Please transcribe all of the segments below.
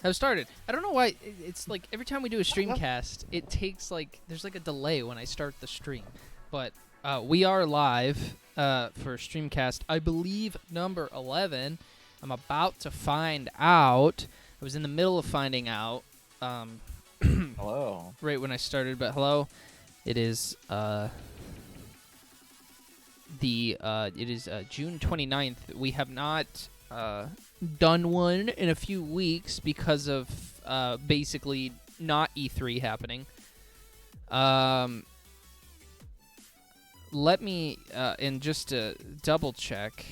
have started. I don't know why. It's like every time we do a Streamcast, it takes like there's like a delay when I start the stream. But we are live for Streamcast, I believe number 11. I'm about to find out. I was in the middle of finding out. Hello. Right when I started, but hello. It is June 29th. We have not done one in a few weeks because of basically not E3 happening. Let me and just to double check.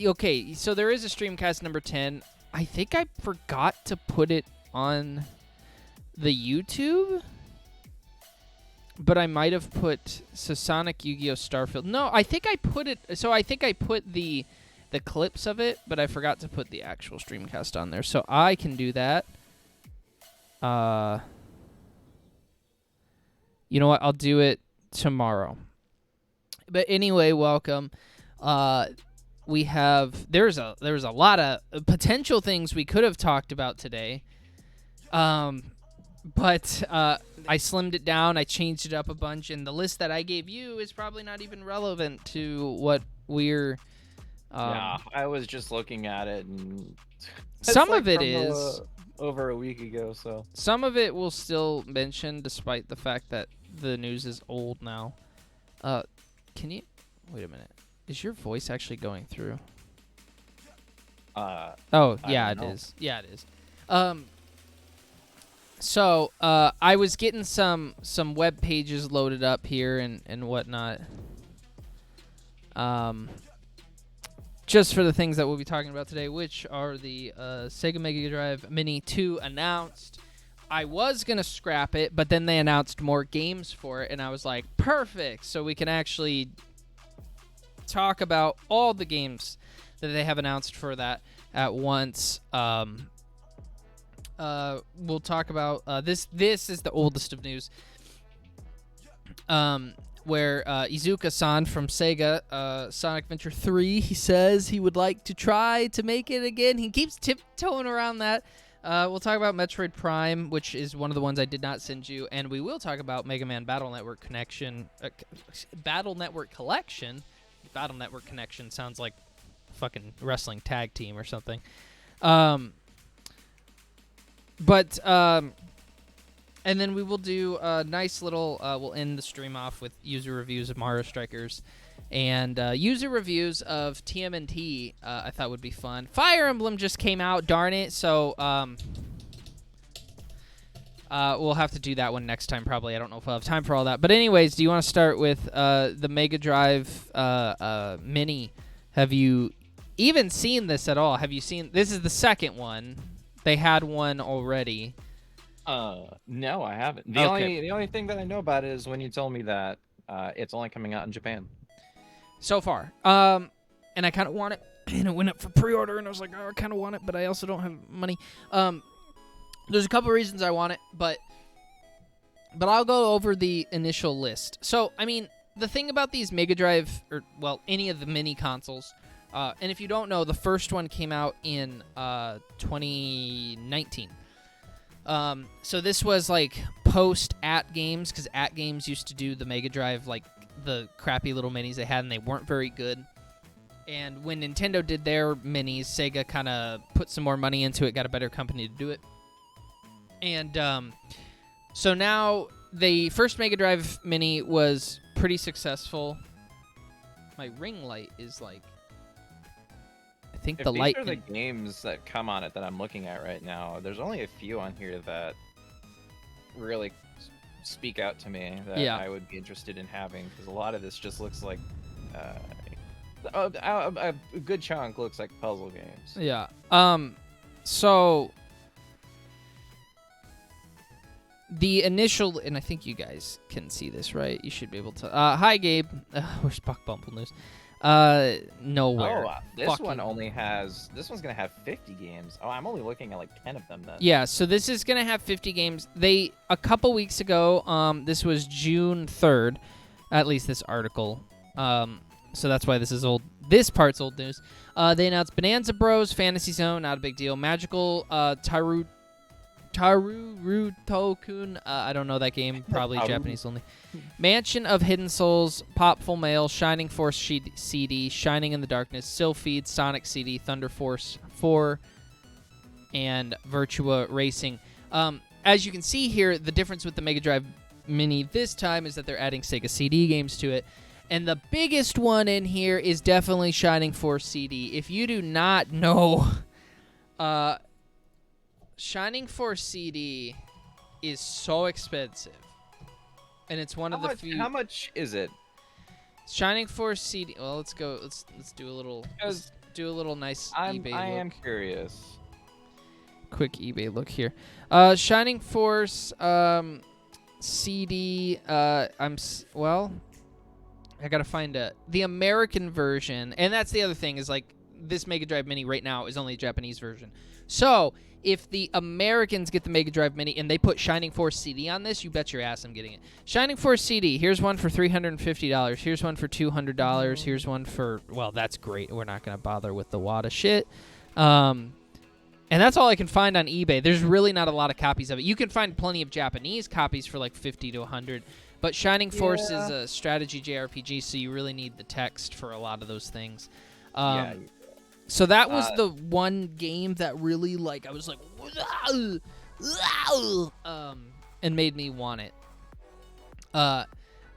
Okay, so there is a Streamcast number 10. I think I forgot to put it on the YouTube, but I might have put Sonic, Yu-Gi-Oh! Starfield. No, I think I put it. So I think I put the clips of it, but I forgot to put the actual Streamcast on there. So I can do that. You know what? I'll do it tomorrow. But anyway, welcome. We have there's a lot of potential things we could have talked about today. But I slimmed it down, I changed it up a bunch, and the list that I gave you is probably not even relevant to what we're Yeah, I was just looking at it, and some like of it from is over a week ago. So some of it will still mention, despite the fact that the news is old now. Can you wait a minute? Is your voice actually going through? Oh yeah, it is. Yeah, it is. So I was getting some web pages loaded up here and whatnot. Just for the things that we'll be talking about today, which are the Sega Mega Drive Mini 2 announced. I was going to scrap it, but then they announced more games for it, and I was like, perfect, so we can actually talk about all the games that they have announced for that at once. We'll talk about this. This is the oldest of news. Where Iizuka-san from Sega, Sonic Adventure 3, he says he would like to try to make it again. He keeps tiptoeing around that. We'll talk about Metroid Prime, which is one of the ones I did not send you, and we will talk about Mega Man Battle Network Connection. Battle Network Collection. Battle Network Connection sounds like fucking wrestling tag team or something. And then we will do a nice little, we'll end the stream off with user reviews of Mario Strikers and user reviews of TMNT. I thought would be fun. Fire Emblem just came out, darn it. So we'll have to do that one next time probably. I don't know if I'll have time for all that. But anyways, do you want to start with the Mega Drive Mini? Have you even seen this at all? Have you seen, this is the second one. They had one already. No, I haven't. The only thing that I know about it is when you told me that it's only coming out in Japan. So far. And I kind of want it, and it went up for pre-order, and I was like, oh, I kind of want it, but I also don't have money. There's a couple reasons I want it, but I'll go over the initial list. So, I mean, the thing about these Mega Drive, or, well, any of the mini consoles, and if you don't know, the first one came out in 2019. So this was like post At Games, because At Games used to do the Mega Drive, like the crappy little minis they had, and they weren't very good. And when Nintendo did their minis, Sega kind of put some more money into it, got a better company to do it. And so now the first Mega Drive Mini was pretty successful. My ring light is like, I think If the light. These are the games that come on it that I'm looking at right now. There's only a few on here that really speak out to me that I would be interested in having, because a lot of this just looks like a good chunk looks like puzzle games. Yeah. So the initial, and I think you guys can see this, right? You should be able to. Hi, Gabe. Where's Buck Bumble News? Nowhere. Oh, this one only has. This one's gonna have 50 games. Oh, I'm only looking at like 10 of them then. Yeah, so this is gonna have 50 games. They a couple weeks ago, this was June 3rd. At least this article. So that's why this is old. This part's old news. They announced Bonanza Bros, Fantasy Zone, not a big deal. Magical Taru Tokun, I don't know that game, probably Japanese only. Mansion of Hidden Souls, Popful Mail, Shining Force CD, Shining in the Darkness, Sylphied, Sonic CD, Thunder Force 4, and Virtua Racing. As you can see here, the difference with the Mega Drive Mini this time is that they're adding Sega CD games to it. And the biggest one in here is definitely Shining Force CD. If you do not know, Shining Force CD is so expensive. And it's one of the few... How much is it? Shining Force CD... Well, let's go... Let's do a little... Let's do a little nice eBay look. I am curious. Quick eBay look here. Shining Force CD... well... I gotta find the American version, and that's the other thing, is like this Mega Drive Mini right now is only a Japanese version. So if the Americans get the Mega Drive Mini and they put Shining Force CD on this, you bet your ass I'm getting it. Shining Force CD, here's one for $350. Here's one for $200. Here's one for, well, that's great. We're not gonna bother with the wad of shit. And that's all I can find on eBay. There's really not a lot of copies of it. You can find plenty of Japanese copies for like 50 to 100. But Shining Force is a strategy JRPG, so you really need the text for a lot of those things. So that was the one game that really, like, I was like, and made me want it.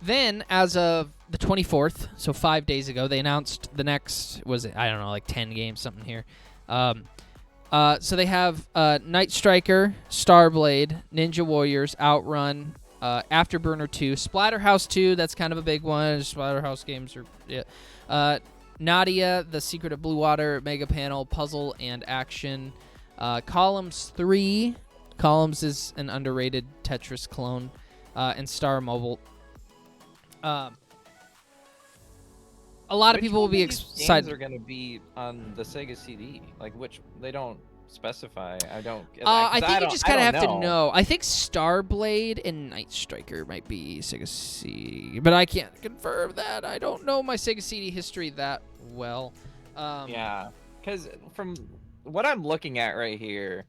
Then, as of the 24th, so 5 days ago, they announced the next, I don't know, like 10 games, something here. So they have Night Striker, Starblade, Ninja Warriors, Outrun, Afterburner 2, Splatterhouse 2, that's kind of a big one. Splatterhouse games are, Nadia, The Secret of Blue Water, Mega Panel, Puzzle, and Action. Columns 3, Columns is an underrated Tetris clone, and Star Mobile. A lot of people will be excited. Games are going to be on the Sega CD? Like, which they don't specify. I think you just kind of have to know. I think Starblade and Night Striker might be Sega CD, but I can't confirm that. I don't know my Sega CD history that well. Yeah, because from what I'm looking at right here,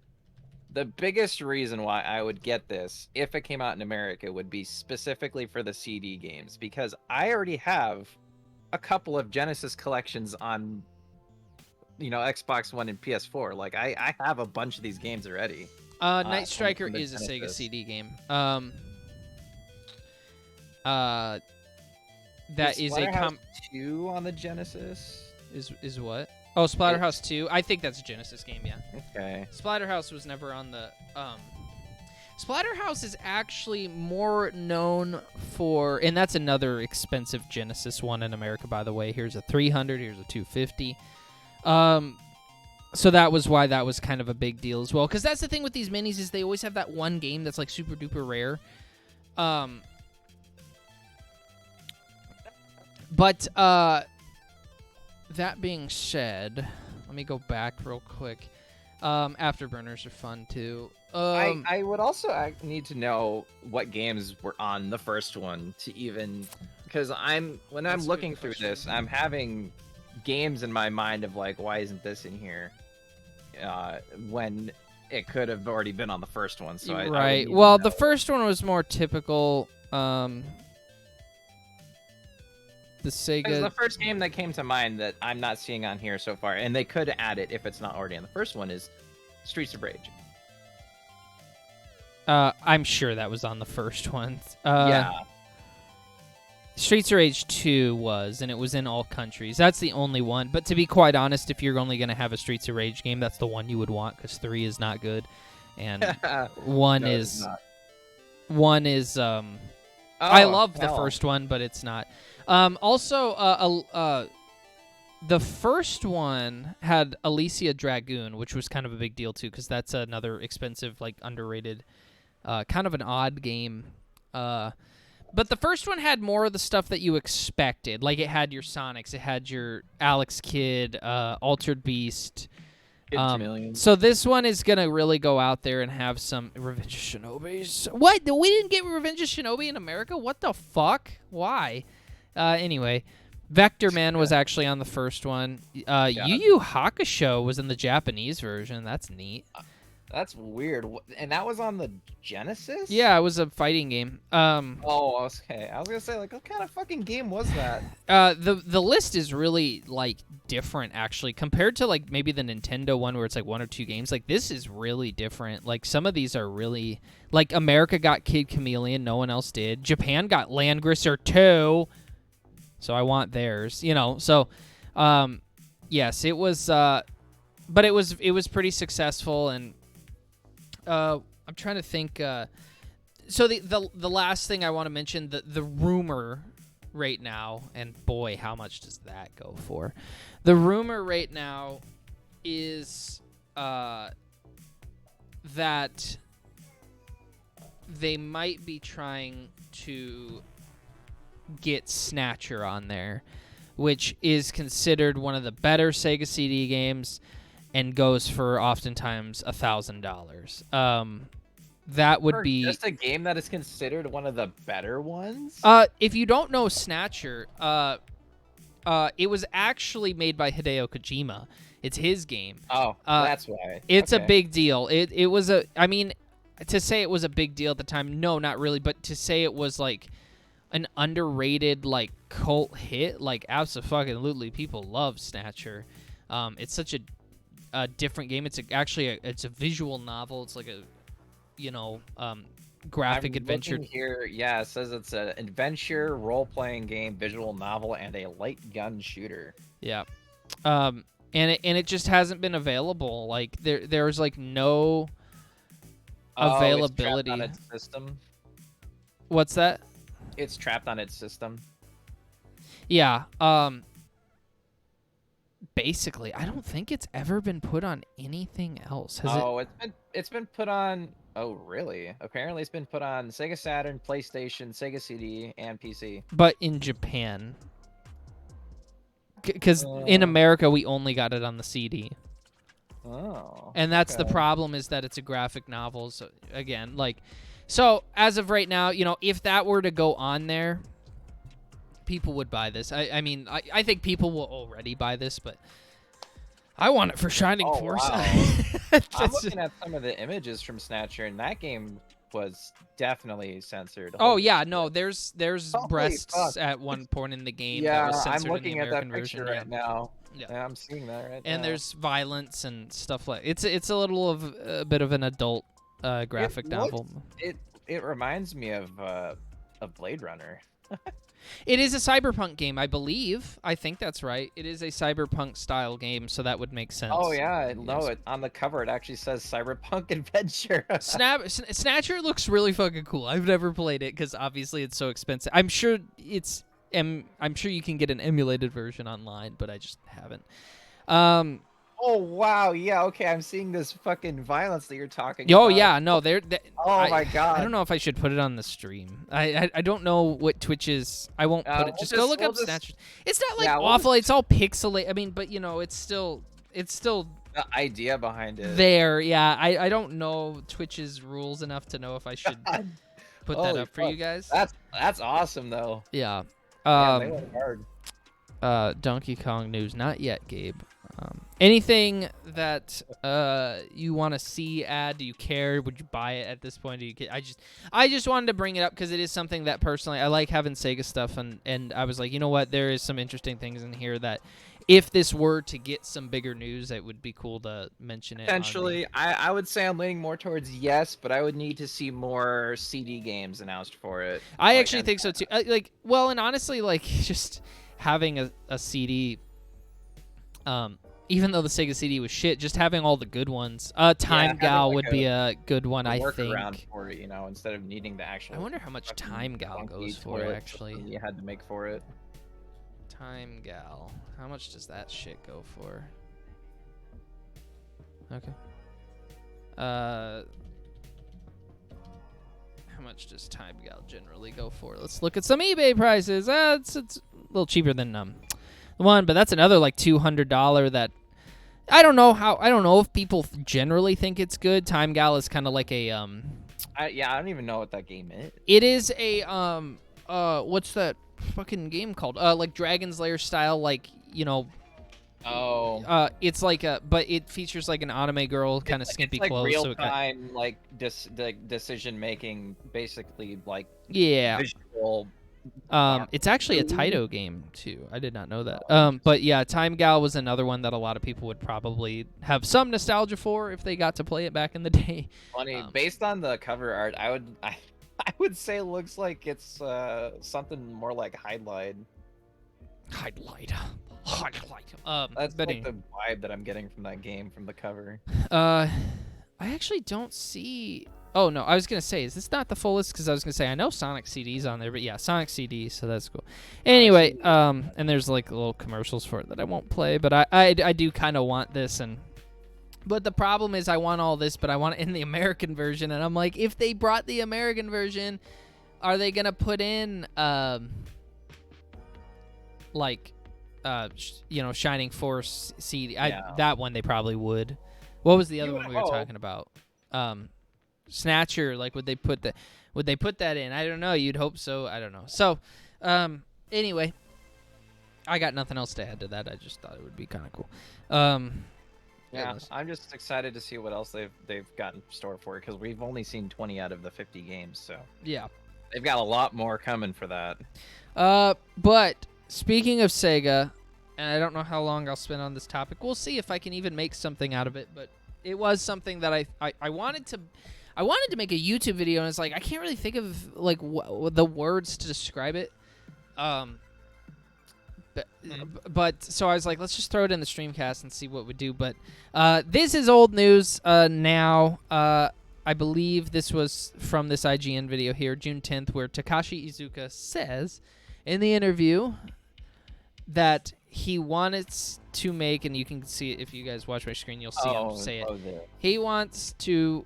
the biggest reason why I would get this if it came out in America would be specifically for the CD games, because I already have a couple of Genesis collections on Xbox One and PS4. Like I have a bunch of these games already. Night Striker is a Sega CD game. That is a 2 on the Genesis. Is what? Oh, Splatterhouse 2. I think that's a Genesis game, yeah. Okay. Splatterhouse was never on the Splatterhouse is actually more known for, and that's another expensive Genesis one in America, by the way. Here's a 300, here's a 250. So that was why that was kind of a big deal as well. Because that's the thing with these minis, is they always have that one game that's like super duper rare. But that being said, let me go back real quick. Afterburners are fun too. I would also need to know what games were on the first one to even, because when I'm looking through this, I'm having games in my mind of like, why isn't this in here? When it could have already been on the first one. So right. Well, the first one was more typical. The Sega. The first game that came to mind that I'm not seeing on here so far, and they could add it if it's not already on the first one, is Streets of Rage. I'm sure that was on the first one. Yeah. Streets of Rage 2 was, and it was in all countries. That's the only one. But to be quite honest, if you're only going to have a Streets of Rage game, that's the one you would want, because 3 is not good. And 1 no, is... 1 is... I love the first one, but it's not. Also, the first one had Alicia Dragoon, which was kind of a big deal, too, because that's another expensive, like, underrated, kind of an odd game. But the first one had more of the stuff that you expected. Like, it had your Sonics, it had your Alex Kidd, Altered Beast, Millions. So this one is gonna really go out there and have some Revenge of Shinobi's. What? We didn't get Revenge of Shinobi in America? What the fuck? Why? Anyway, Vector Man was actually on the first one. Yu Yu Hakusho was in the Japanese version. That's neat. That's weird. And that was on the Genesis? Yeah, it was a fighting game. Oh, okay. I was gonna say, like, what kind of fucking game was that? The list is really like different actually compared to like maybe the Nintendo one where it's like 1 or 2 games. Like this is really different. Like some of these are really like America got Kid Chameleon, no one else did. Japan got Landgrisser 2, so I want theirs. You know, so yes, it was. But it was pretty successful and. I'm trying to think. So the last thing I want to mention, the rumor right now, and boy, how much does that go for? The rumor right now is that they might be trying to get Snatcher on there, which is considered one of the better Sega CD games. And goes for oftentimes $1,000. That would be just a game that is considered one of the better ones. If you don't know Snatcher, it was actually made by Hideo Kojima. It's his game. Oh, that's why. It's a big deal. It was a. I mean, to say it was a big deal at the time, no, not really. But to say it was like an underrated like cult hit, like absolutely, people love Snatcher. It's such a different game. It's it's a visual novel. It's like a, graphic adventure. Here, yeah, it says it's an adventure role-playing game, visual novel, and a light gun shooter. Yeah, and it just hasn't been available. Like there's like no availability. It's trapped on its system. What's that? It's trapped on its system. Yeah. Basically, I don't think it's ever been put on anything else. Has it? It's been put on. Oh, really? Apparently, it's been put on Sega Saturn, PlayStation, Sega CD, and PC. But in Japan, because in America we only got it on the CD. Oh. And that's the problem, is that it's a graphic novel. So again, so as of right now, if that were to go on there, people would buy this. I mean, I think people will already buy this, but I want it for Shining Force. Wow. I'm looking at some of the images from Snatcher, and that game was definitely censored. Oh yeah, no, there's Holy breasts fuck. at one point in the game. Yeah, that was censored I'm looking in the at that American picture version. right now. Yeah. Yeah, I'm seeing that right now. And there's violence and stuff like it's a little of a bit of an adult graphic novel. It reminds me of Blade Runner. It is a cyberpunk game, I believe. I think that's right. It is a cyberpunk style game, so that would make sense. Oh yeah, no, on the cover it actually says Cyberpunk Adventure. Snatcher looks really fucking cool. I've never played it because obviously it's so expensive. I'm sure you can get an emulated version online, but I just haven't. Oh wow, yeah, okay, I'm seeing this fucking violence that you're talking Oh about. yeah, no, my god. I don't know if I should put it on the stream. I don't know what Twitch is. I won't put it. Just go look up Snatcher. It's not like awful. It's all pixelated. I mean, but it's still the idea behind it. There, yeah. I don't know Twitch's rules enough to know if I should put that up for you guys. That's awesome though. Yeah. They went hard. Donkey Kong news, not yet, Gabe. Anything that you want to see, add? Do you care? Would you buy it at this point? Do you care? I just wanted to bring it up because it is something that personally I like having Sega stuff, and I was like, you know what? There is some interesting things in here that if this were to get some bigger news, it would be cool to mention it. Potentially, I would say I'm leaning more towards yes, but I would need to see more CD games announced for it. I actually think so too. And honestly, just having a CD. Even though the Sega CD was shit, just having all the good ones. Time Gal would be a good one, I think. Around for it, instead of needing the actual. I wonder how much Time Gal goes for, actually. You had to make for it. Time Gal. How much does that shit go for? Okay. How much does Time Gal generally go for? Let's look at some eBay prices. It's a little cheaper than the one, but that's another like $200 that I don't know if people generally think it's good. Time Gal is kind of like a I don't even know what that game is. It is a what's that fucking game called? Like Dragon's Lair style, like, you know. Oh. It's like but it features like an anime girl, kind of skimpy It's like clothes. real time, like decision making, basically like Yeah. visual. It's actually a Taito game too. I did not know that. But yeah, Time Gal was another one that a lot of people would probably have some nostalgia for if they got to play it back in the day. Funny, based on the cover art, I would say it looks like it's something more like Highlight. Highlight. That's like the vibe that I'm getting from that game from the cover. I actually don't see. Oh no, I was gonna say, is this not the full list? Because I was gonna say I know Sonic CD's on there, but yeah, Sonic CD, so that's cool. Anyway, and there's like little commercials for it that I won't play, but I do kind of want this, but the problem is I want all this, but I want it in the American version, and I'm like, if they brought the American version, are they gonna put in Shining Force CD? Yeah. That one they probably would. What was the other one we were talking about? Snatcher, like would they put that in? I don't know. You'd hope so. I don't know. So, anyway, I got nothing else to add to that. I just thought it would be kind of cool. Yeah, I'm just excited to see what else they've got in store for it, because we've only seen 20 out of the 50 games, so yeah, they've got a lot more coming for that. But speaking of Sega, and I don't know how long I'll spend on this topic. We'll see if I can even make something out of it. But it was something that I wanted to. I wanted to make a YouTube video, and it's like I can't really think of like the words to describe it. But so I was like, let's just throw it in the Streamcast and see what we do. But this is old news now. I believe this was from this IGN video here, June 10th, where Takashi Iizuka says in the interview that he wanted to make, and you can see it if you guys watch my screen, you'll see him say it. There. He wants to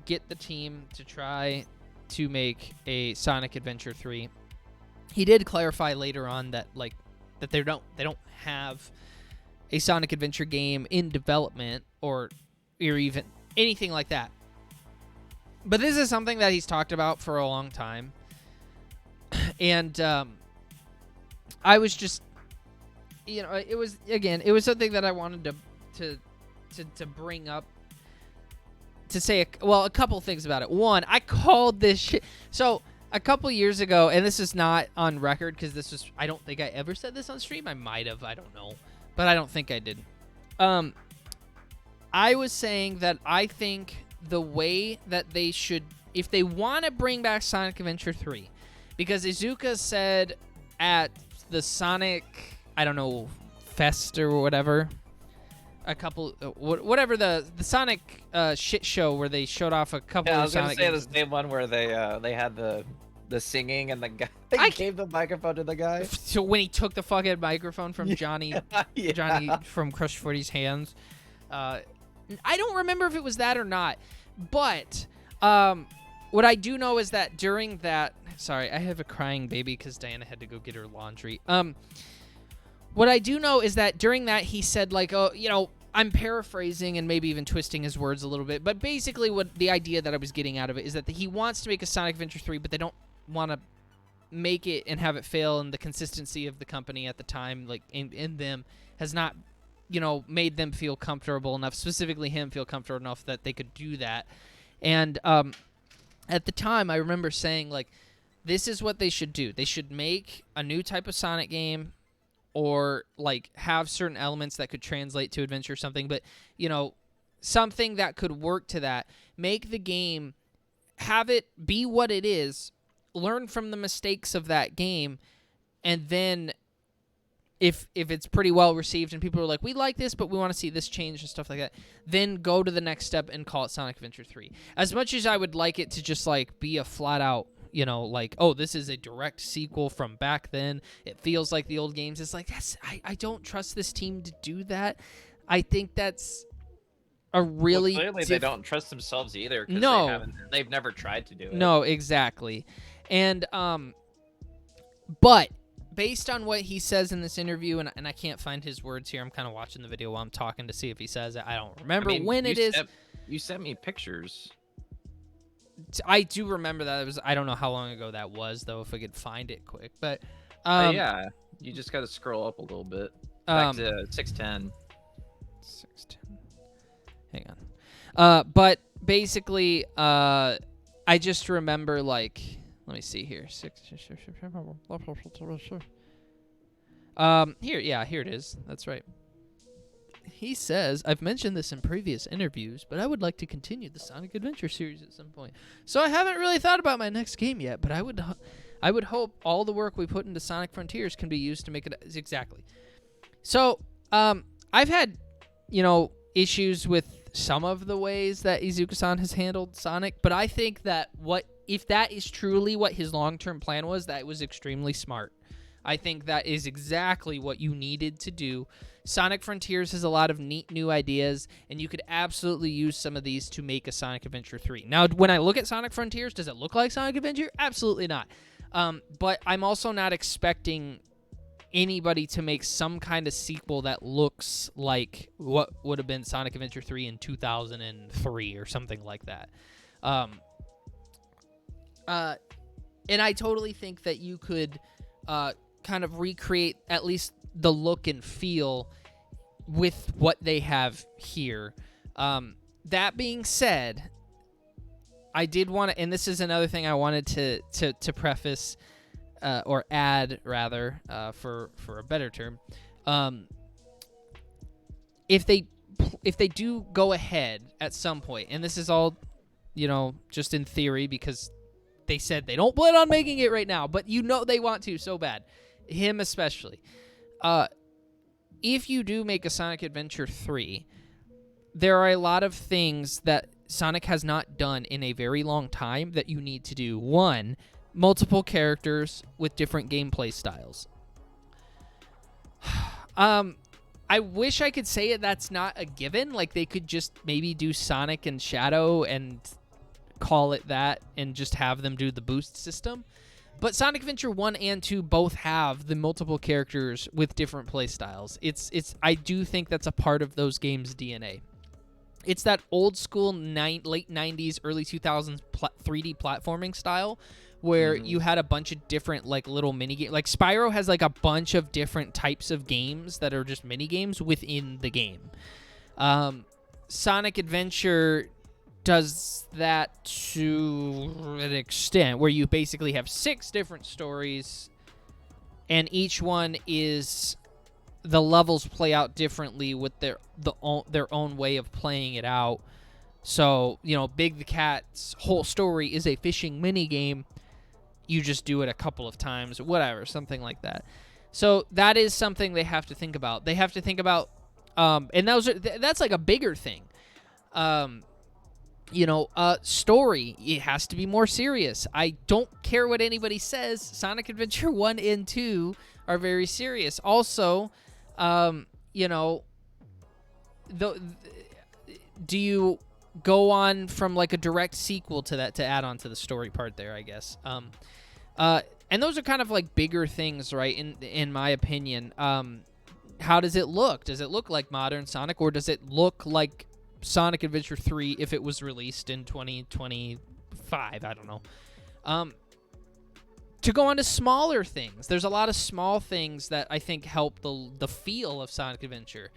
get the team to try to make a Sonic Adventure 3. He did clarify later on that that they don't have a Sonic Adventure game in development or even anything like that. But this is something that he's talked about for a long time. And I was just, it was something that I wanted to bring up, to say a couple things about it. One, I called this shit. So a couple years ago, and this is not on record because I don't think I ever said this on stream. I might have, I don't know, but I don't think I did. I was saying that I think the way that they should, if they want to bring back Sonic Adventure 3, because Iizuka said at the Sonic, I don't know, Fest or whatever, whatever the Sonic shit show where they showed off a couple of Sonic games. I was gonna say the same one where they had the singing and the guy gave the microphone to the guy. So when he took the fucking microphone from Johnny from Crush 40's hands, I don't remember if it was that or not, but what I do know is that during that, sorry, I have a crying baby because Diana had to go get her laundry. What I do know is that during that he said I'm paraphrasing and maybe even twisting his words a little bit, but basically what the idea that I was getting out of it is that he wants to make a Sonic Adventure 3, but they don't want to make it and have it fail, and the consistency of the company at the time, like in them, has not, made them feel comfortable enough, specifically him feel comfortable enough that they could do that. And at the time, I remember saying, this is what they should do. They should make a new type of Sonic game, or have certain elements that could translate to adventure or something, but something that could work to that. Make the game, have it be what it is, learn from the mistakes of that game, and then if it's pretty well received and people are like, we like this, but we want to see this change and stuff like that, then go to the next step and call it Sonic Adventure 3. As much as I would like it to just be a flat out, oh, this is a direct sequel from back then, it feels like the old games. It's I don't trust this team to do that. I think that's a really... Well, clearly they don't trust themselves either. No. They've never tried to do it. No, exactly. And, but based on what he says in this interview, and I can't find his words here. I'm kind of watching the video while I'm talking to see if he says it. I don't remember when it is. You sent me pictures. I do remember that. I don't know how long ago that was, though, if I could find it quick. But yeah, you just got to scroll up a little bit. Back to 610. 610. Hang on. But basically, I just remember, like, let me see here. Here it is. That's right. He says, I've mentioned this in previous interviews, but I would like to continue the Sonic Adventure series at some point. So I haven't really thought about my next game yet, but I would hope all the work we put into Sonic Frontiers can be used to make it exactly. So, I've had, issues with some of the ways that Iizuka-san has handled Sonic, but I think that if that is truly what his long-term plan was, that was extremely smart. I think that is exactly what you needed to do. Sonic Frontiers has a lot of neat new ideas, and you could absolutely use some of these to make a Sonic Adventure 3. Now, when I look at Sonic Frontiers, does it look like Sonic Adventure? Absolutely not. But I'm also not expecting anybody to make some kind of sequel that looks like what would have been Sonic Adventure 3 in 2003 or something like that. And I totally think that you could kind of recreate at least the look and feel with what they have here. That being said, I did want to, and this is another thing I wanted to preface or add rather, for a better term. If they do go ahead at some point, and this is all, just in theory because they said they don't plan on making it right now, but they want to so bad. Him especially. If you do make a Sonic Adventure 3, there are a lot of things that Sonic has not done in a very long time that you need to do. One, multiple characters with different gameplay styles. I wish I could say that's not a given. Like, they could just maybe do Sonic and Shadow and call it that and just have them do the boost system. But Sonic Adventure 1 and 2 both have the multiple characters with different play styles. I do think that's a part of those games' DNA. It's that old school late 90s, early 2000s 3D platforming style where you had a bunch of different little mini games. Like Spyro has a bunch of different types of games that are just mini games within the game. Sonic Adventure does that to an extent where you basically have 6 different stories, and each one is the levels play out differently with their own way of playing it out. So, Big the Cat's whole story is a fishing mini game. You just do it a couple of times, whatever, something like that. So that is something they have to think about. They have to think about, and that's a bigger thing. Story, it has to be more serious. I don't care what anybody says. Sonic Adventure 1 and 2 are very serious. Also, do you go on from a direct sequel to that to add on to the story part there, I guess. And those are kind of bigger things, right? In my opinion. How does it look? Does it look like modern Sonic, or does it look like Sonic Adventure 3 if it was released in 2025? I don't know. To go on to smaller things, there's a lot of small things that I think help the feel of Sonic Adventure.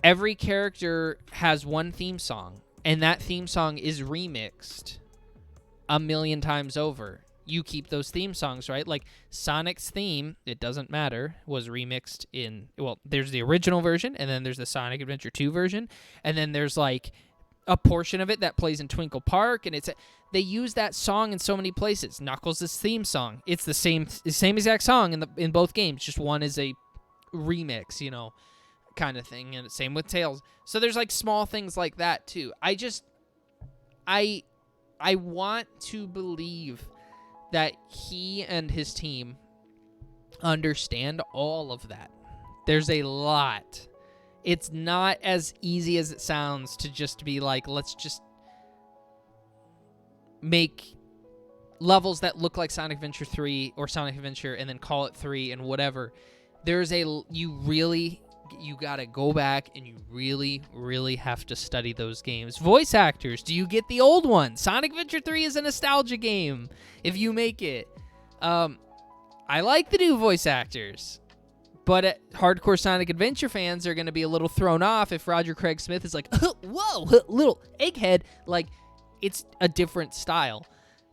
Every character has one theme song, and that theme song is remixed a million times over. You keep those theme songs, right? Like Sonic's theme, it doesn't matter, was remixed there's the original version, and then there's the Sonic Adventure 2 version, and then there's a portion of it that plays in Twinkle Park, and they use that song in so many places. Knuckles' theme song, it's the same exact song in both games, just one is a remix, kind of thing, and same with Tails. So there's small things like that too. I want to believe that he and his team understand all of that. There's a lot. It's not as easy as it sounds to just be let's just make levels that look like Sonic Adventure 3 or Sonic Adventure and then call it 3 and whatever. You gotta go back and you really, really have to study those games. Voice actors, do you get the old ones? Sonic Adventure 3 is a nostalgia game if you make it. I like the new voice actors, but hardcore Sonic Adventure fans are gonna be a little thrown off if Roger Craig Smith is like, whoa, little egghead. Like, it's a different style.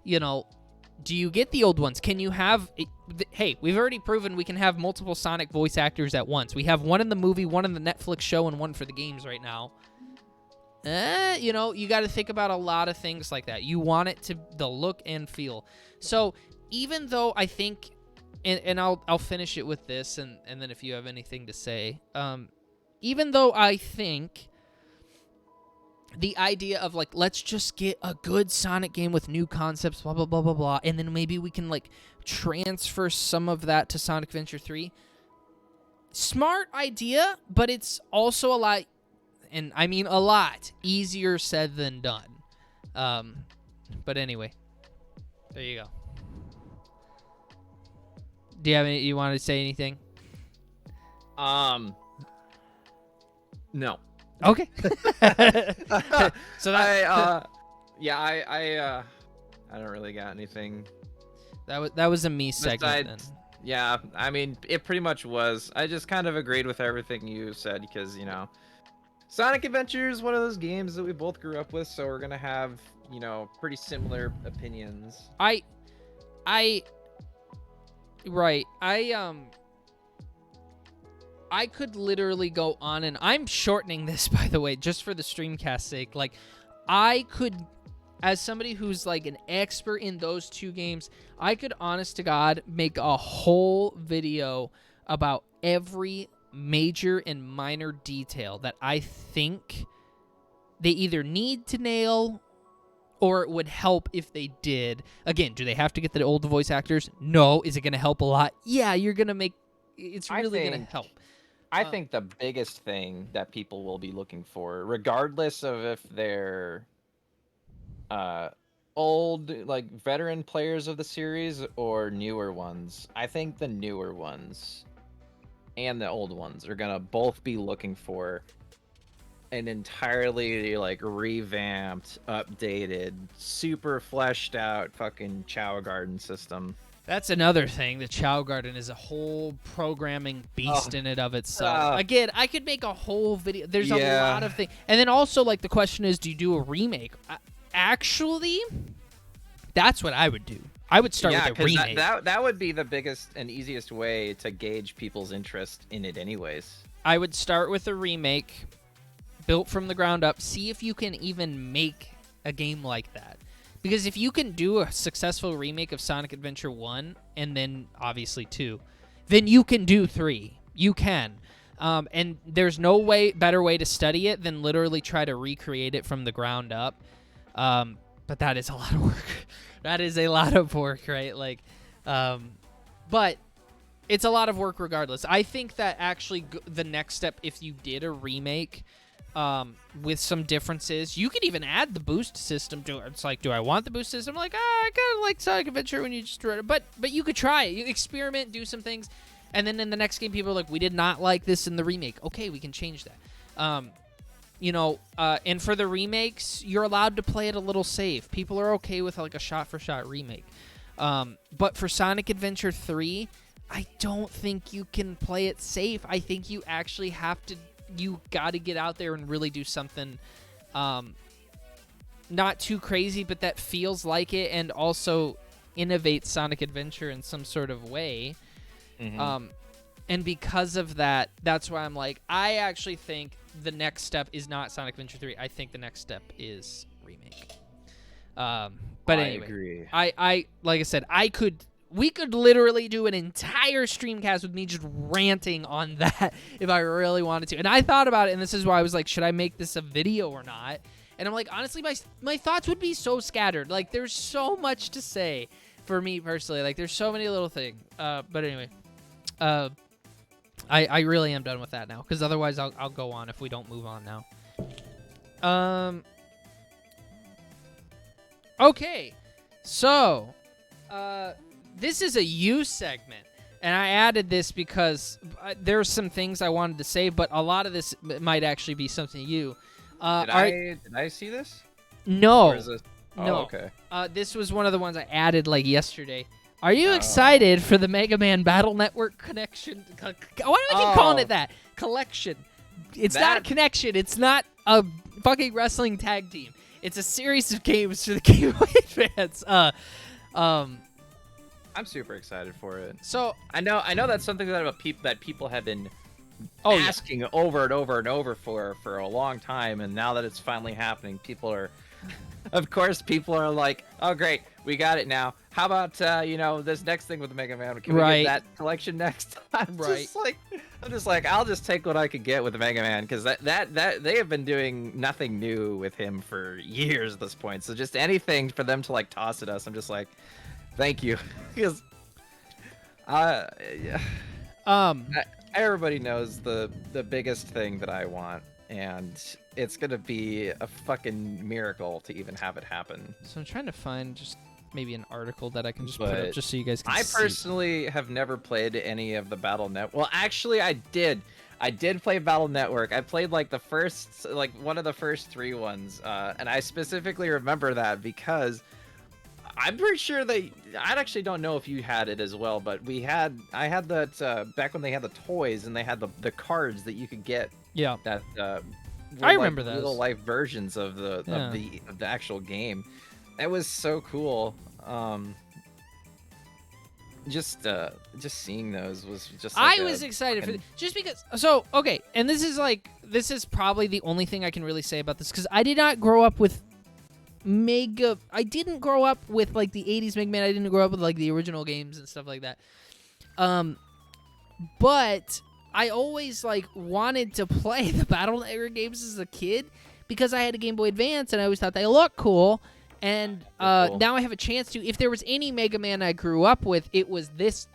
You know, do you get the old ones? Can you have... Hey, we've already proven we can have multiple Sonic voice actors at once. We have one in the movie, one in the Netflix show, and one for the games right now. You know, you got to think about a lot of things like that. You want it to the look and feel. So even though I think... And I'll finish it with this, and then if you have anything to say. Even though I think... the idea of, like, let's just get a good Sonic game with new concepts, blah, blah, blah, blah, blah, and then maybe we can, like, transfer some of that to Sonic Adventure 3. Smart idea, but it's also a lot, and I mean a lot, easier said than done. But anyway, there you go. Do you want to say anything? No. Okay. So I don't really got anything. that was a me segment then. Yeah, I mean, it pretty much was. I just kind of agreed with everything you said because, you know, Sonic Adventure is one of those games that we both grew up with, so we're gonna have, you know, pretty similar opinions. I could literally go on, and I'm shortening this, by the way, just for the Streamcast sake. Like, I could, as somebody who's, like, an expert in those two games, I could, honest to God, make a whole video about every major and minor detail that I think they either need to nail or it would help if they did. Again, do they have to get the old voice actors? No. Is it going to help a lot? Yeah, you're going to make... It's really going to help. I think the biggest thing that people will be looking for, regardless of if they're old, like, veteran players of the series or newer ones, I think the newer ones and the old ones are going to both be looking for an entirely, like, revamped, updated, super fleshed out fucking Chow Garden system. That's another thing. The Chow Garden is a whole programming beast in and of itself. Again, I could make a whole video. There's a lot of things. And then also, like, the question is, do you do a remake? Actually, that's what I would do. I would start with a remake. That would be the biggest and easiest way to gauge people's interest in it anyways. I would start with a remake, built from the ground up. See if you can even make a game like that. Because if you can do a successful remake of Sonic Adventure 1, and then obviously 2, then you can do 3. You can. And there's no better way to study it than literally try to recreate it from the ground up. But that is a lot of work. That is a lot of work, right? Like, but it's a lot of work regardless. I think that actually the next step, if you did a remake... with some differences. You could even add the boost system to it. It's like, do I want the boost system? Like, I kind of like Sonic Adventure when you just run it. But you could try it. You experiment, do some things. And then in the next game, people are like, we did not like this in the remake. Okay, we can change that. And for the remakes, you're allowed to play it a little safe. People are okay with, like, a shot-for-shot remake. But for Sonic Adventure 3, I don't think you can play it safe. I think you actually have to... You got to get out there and really do something not too crazy, but that feels like it and also innovates Sonic Adventure in some sort of way. Mm-hmm. And because of that, that's why I'm like, I actually think the next step is not Sonic Adventure 3. I think the next step is remake. But anyway, I agree. I like I said, we could literally do an entire Streamcast with me just ranting on that if I really wanted to. And I thought about it, and this is why I was like, should I make this a video or not? And I'm like, honestly, my thoughts would be so scattered. Like, there's so much to say for me personally. Like, there's so many little things. But anyway, I really am done with that now, because otherwise I'll go on if we don't move on now. Okay, so... This is a you segment, and I added this because there's some things I wanted to say, but a lot of this might actually be something you. Did I see this? No. Or is this... No. Oh, okay. This was one of the ones I added like yesterday. Are you excited for the Mega Man Battle Network connection? Why do I keep calling it that? Collection. It's not a connection. It's not a fucking wrestling tag team. It's a series of games for the Game Boy Advance. I'm super excited for it. So I know that's something that people have been asking over and over and over for a long time, and now that it's finally happening, people are like, oh great, we got it now. How about this next thing with the Mega Man? Can we get that collection next? I'm just like, I'll just take what I could get with the Mega Man, because that they have been doing nothing new with him for years at this point. So just anything for them to like toss at us, I'm just like, thank you, because everybody knows the biggest thing that I want, and it's gonna be a fucking miracle to even have it happen. So I'm trying to find just maybe an article that I can just put up just so you guys can see. I personally have never played any of the Battle Network. Well, actually, I did. I did play Battle Network. I played like one of the first 3 ones, and I specifically remember that because I'm pretty sure I actually don't know if you had it as well, but I had that back when they had the toys and they had the cards that you could get. Yeah. That I remember those real life versions of the actual game. It was so cool. Just seeing those was just. Like I was excited for just because. So okay, and this is probably the only thing I can really say about this, because I did not grow up with I didn't grow up with like the 80s Mega Man. I didn't grow up with like the original games and stuff like that. But I always like wanted to play the Battle Network games as a kid because I had a Game Boy Advance and I always thought they looked cool. And now I have a chance to. If there was any Mega Man I grew up with, it was this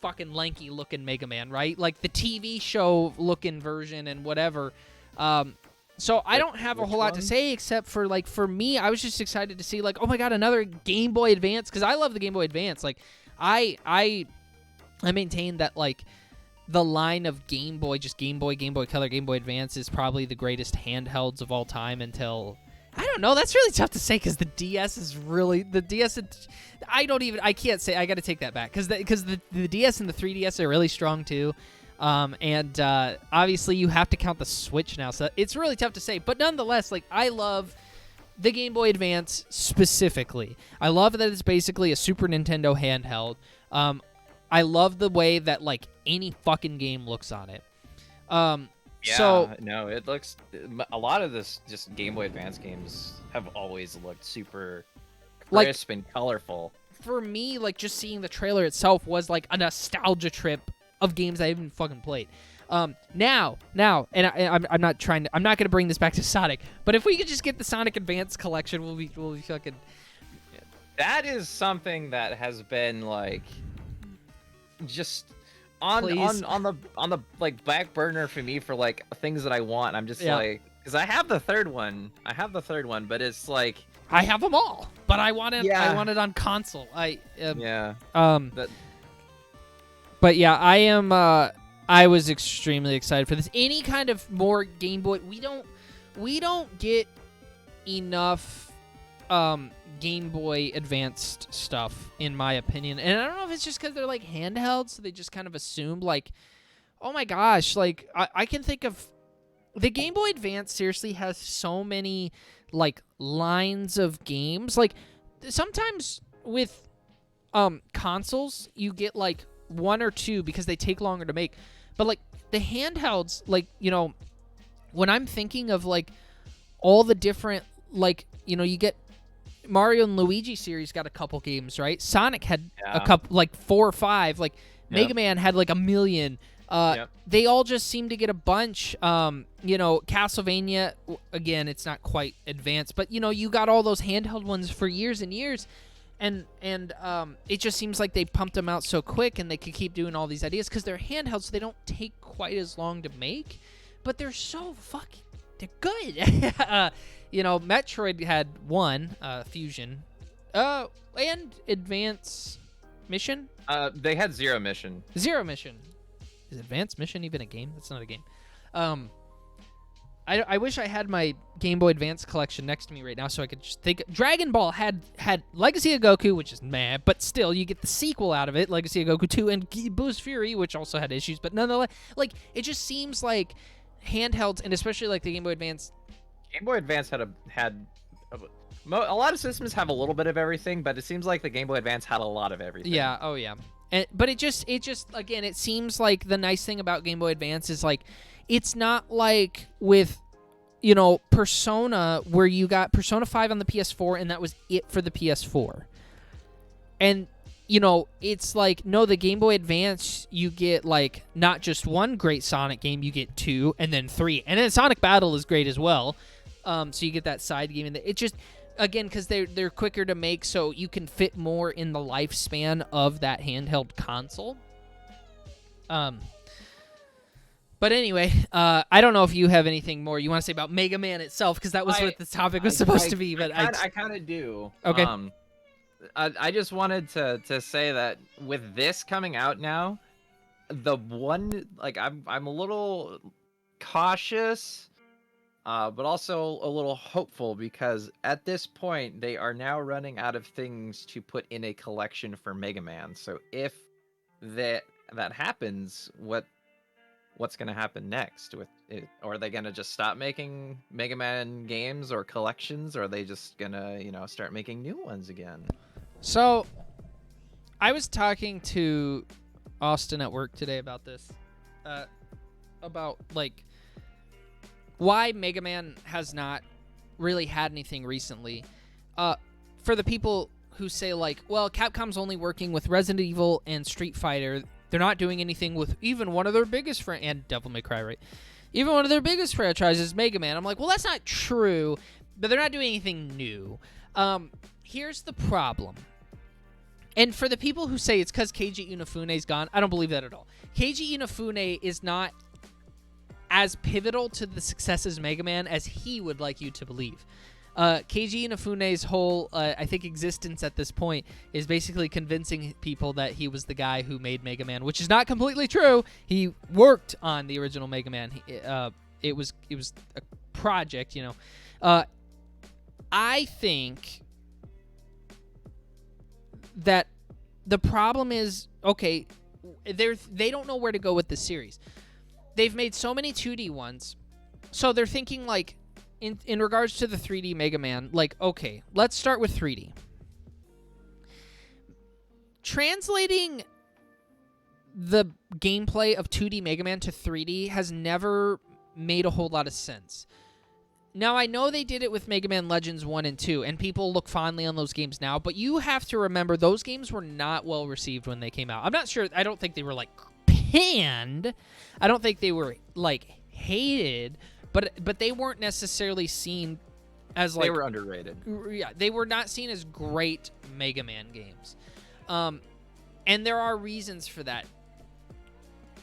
fucking lanky looking Mega Man, right? Like the TV show looking version and whatever. So I don't have a whole lot to say except for like for me, I was just excited to see like, oh my god, another Game Boy Advance, because I love the Game Boy Advance. Like I maintain that like the line of Game Boy, just Game Boy, Game Boy Color, Game Boy Advance is probably the greatest handhelds of all time until. I don't know. That's really tough to say because the DS is really I can't say. I got to take that back because the DS and the 3DS are really strong too, and obviously you have to count the Switch now, so it's really tough to say. But nonetheless, like I love the Game Boy Advance specifically. I love that it's basically a Super Nintendo handheld. I love the way that like any fucking game looks on it. No, it looks. A lot of this just Game Boy Advance games have always looked super crisp and colorful. For me, like just seeing the trailer itself was like a nostalgia trip of games I haven't fucking played. Now, and I'm not gonna bring this back to Sonic, but if we could just get the Sonic Advance collection, we'll be fucking. That is something that has been like, just. On the like back burner for me for like things that I want. I'm just like, because I have the third one, but it's like I have them all, but I want it on console. But yeah, I am. I was extremely excited for this. Any kind of more Game Boy. We don't get enough Game Boy Advanced stuff, in my opinion. And I don't know if it's just because they're like handheld, so they just kind of assume like, oh my gosh, like I can think of the Game Boy Advance seriously has so many like lines of games. Like sometimes with consoles you get like 1 or 2 because they take longer to make. But like the handhelds, like, you know, when I'm thinking of like all the different, like, you know, you get Mario and Luigi series got a couple games, right? Sonic had a couple, like 4 or 5. Like Mega Man had like 1 million. They all just seem to get a bunch. You know, Castlevania, again, it's not quite advanced, but you know, you got all those handheld ones for years and years, and it just seems like they pumped them out so quick, and they could keep doing all these ideas because they're handheld, so they don't take quite as long to make, but they're so fucking, they're good. You know, Metroid had one Fusion, And Advance Mission? They had Zero Mission. Zero Mission. Is Advance Mission even a game? That's not a game. I wish I had my Game Boy Advance collection next to me right now so I could just think. Dragon Ball had Legacy of Goku, which is meh, but still, you get the sequel out of it, Legacy of Goku 2, and Boost Fury, which also had issues, but nonetheless, like, it just seems like handhelds, and especially like the Game Boy Advance. Game Boy Advance had a lot of systems have a little bit of everything, but it seems like the Game Boy Advance had a lot of everything. Yeah, oh yeah. But it just again, it seems like the nice thing about Game Boy Advance is like it's not like with Persona where you got Persona 5 on the PS4 and that was it for the PS4. And it's like no, the Game Boy Advance you get like not just one great Sonic game, you get 2 and then 3. And then Sonic Battle is great as well. So you get that side game and it just again, because they're quicker to make, so you can fit more in the lifespan of that handheld console. But anyway, I don't know if you have anything more you want to say about Mega Man itself, because that was what the topic was supposed to be. But I kind of do. Okay. I just wanted to say that with this coming out now, the one like I'm a little cautious. But also a little hopeful because at this point they are now running out of things to put in a collection for Mega Man. So if that happens, what's going to happen next with it? Or are they going to just stop making Mega Man games or collections? Or are they just going to, start making new ones again? So I was talking to Austin at work today about this. About like why Mega Man has not really had anything recently. For the people who say, like, well, Capcom's only working with Resident Evil and Street Fighter. They're not doing anything with even one of their biggest and Devil May Cry, right? Even one of their biggest franchises, Mega Man. I'm like, well, that's not true, but they're not doing anything new. Here's the problem. And for the people who say it's because Keiji Inafune's gone, I don't believe that at all. Keiji Inafune is not as pivotal to the success as Mega Man as he would like you to believe. Keiji Inafune's whole, I think, existence at this point is basically convincing people that he was the guy who made Mega Man, which is not completely true. He worked on the original Mega Man. It was a project, I think that the problem is, okay, they don't know where to go with this series. They've made so many 2D ones, so they're thinking, like, in regards to the 3D Mega Man, like, okay, let's start with 3D. Translating the gameplay of 2D Mega Man to 3D has never made a whole lot of sense. Now, I know they did it with Mega Man Legends 1 and 2, and people look fondly on those games now, but you have to remember those games were not well received when they came out. I'm not sure, I don't think they were, like, panned. I don't think they were, like, hated, but they weren't necessarily seen as, like... They were underrated. Yeah, they were not seen as great Mega Man games. And there are reasons for that.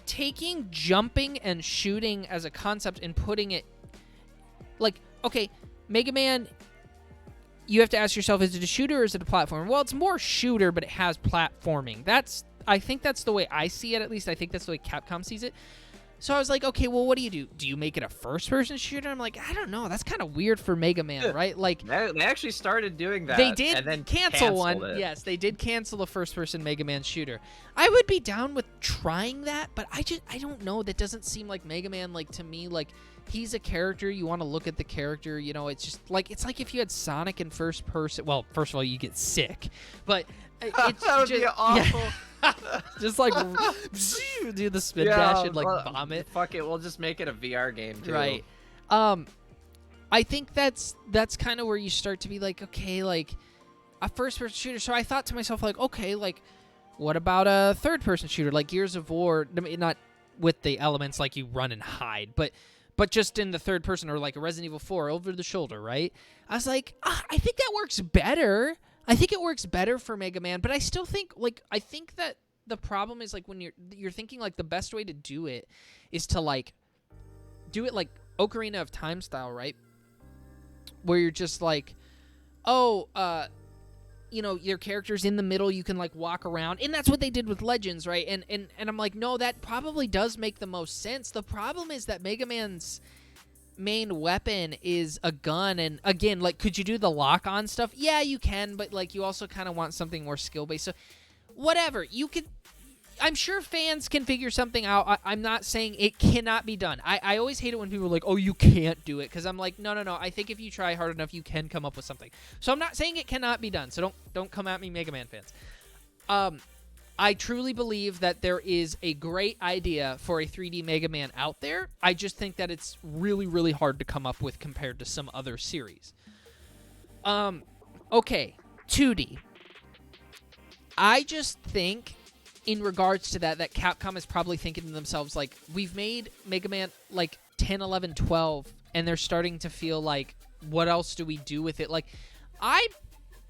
Taking jumping and shooting as a concept and putting it... Like, okay, Mega Man, you have to ask yourself, is it a shooter or is it a platformer? Well, it's more shooter, but it has platforming. I think that's the way I see it, at least. I think that's the way Capcom sees it. So I was like, okay, well, what do you do? Do you make it a first-person shooter? I'm like, I don't know. That's kind of weird for Mega Man, right? Like, they actually started doing that. They did and then cancel one. it. Yes, they did cancel a first-person Mega Man shooter. I would be down with trying that, but I don't know. That doesn't seem like Mega Man. Like, to me, like, he's a character. You want to look at the character. It's just like, it's like if you had Sonic in first person. Well, first of all, you get sick, but it's that would just, be awful. Yeah. Just like do the spin dash and like vomit. Fuck it, we'll just make it a VR game too. Right. I think that's kind of where you start to be like, okay, like a first-person shooter. So I thought to myself, like, okay, like what about a third-person shooter like Gears of War? I mean, not with the elements like you run and hide, but just in the third person, or like a Resident Evil 4 over the shoulder, right? I was like, I think that works better. I think it works better for Mega Man, but I still think, like, I think that the problem is, like, when you're thinking, like, the best way to do it is to, like, do it, like, Ocarina of Time style, right? Where you're just like, oh, your character's in the middle, you can like walk around, and that's what they did with Legends, right? And I'm like, no, that probably does make the most sense. The problem is that Mega Man's main weapon is a gun, and again, like, could you do the lock-on stuff? Yeah, you can, but like, you also kind of want something more skill-based. So, whatever, you could. I'm sure fans can figure something out. I'm not saying it cannot be done. I always hate it when people are like, oh, you can't do it, because I'm like, no. I think if you try hard enough, you can come up with something. So I'm not saying it cannot be done. So don't come at me, Mega Man fans. I truly believe that there is a great idea for a 3D Mega Man out there. I just think that it's really, really hard to come up with compared to some other series. Okay, 2D. I just think, in regards to that Capcom is probably thinking to themselves, like, we've made Mega Man, like, 10, 11, 12, and they're starting to feel like, what else do we do with it? Like, I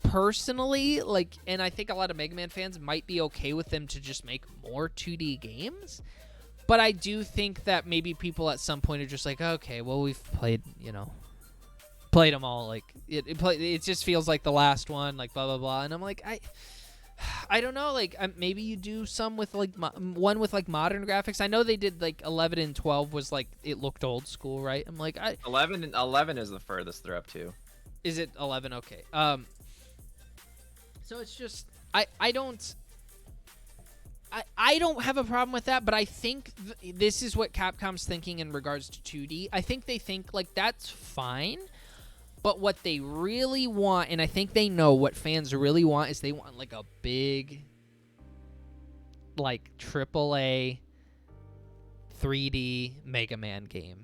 personally, like, and I think a lot of Mega Man fans might be okay with them to just make more 2D games, but I do think that maybe people at some point are just like, okay, well, we've played them all, like, it just feels like the last one, like, blah, blah, blah, and I'm like, I don't know, like, maybe you do some with, like, one with, like, modern graphics. I know they did, like, 11 and 12 was, like, it looked old school, right? I'm like, 11 is the furthest they're up to. Is it 11? Okay. So it's just, I don't have a problem with that, but I think this is what Capcom's thinking in regards to 2D. I think they think, like, that's fine. But what they really want, and I think they know what fans really want, is they want, like, a big, like, AAA 3D Mega Man game.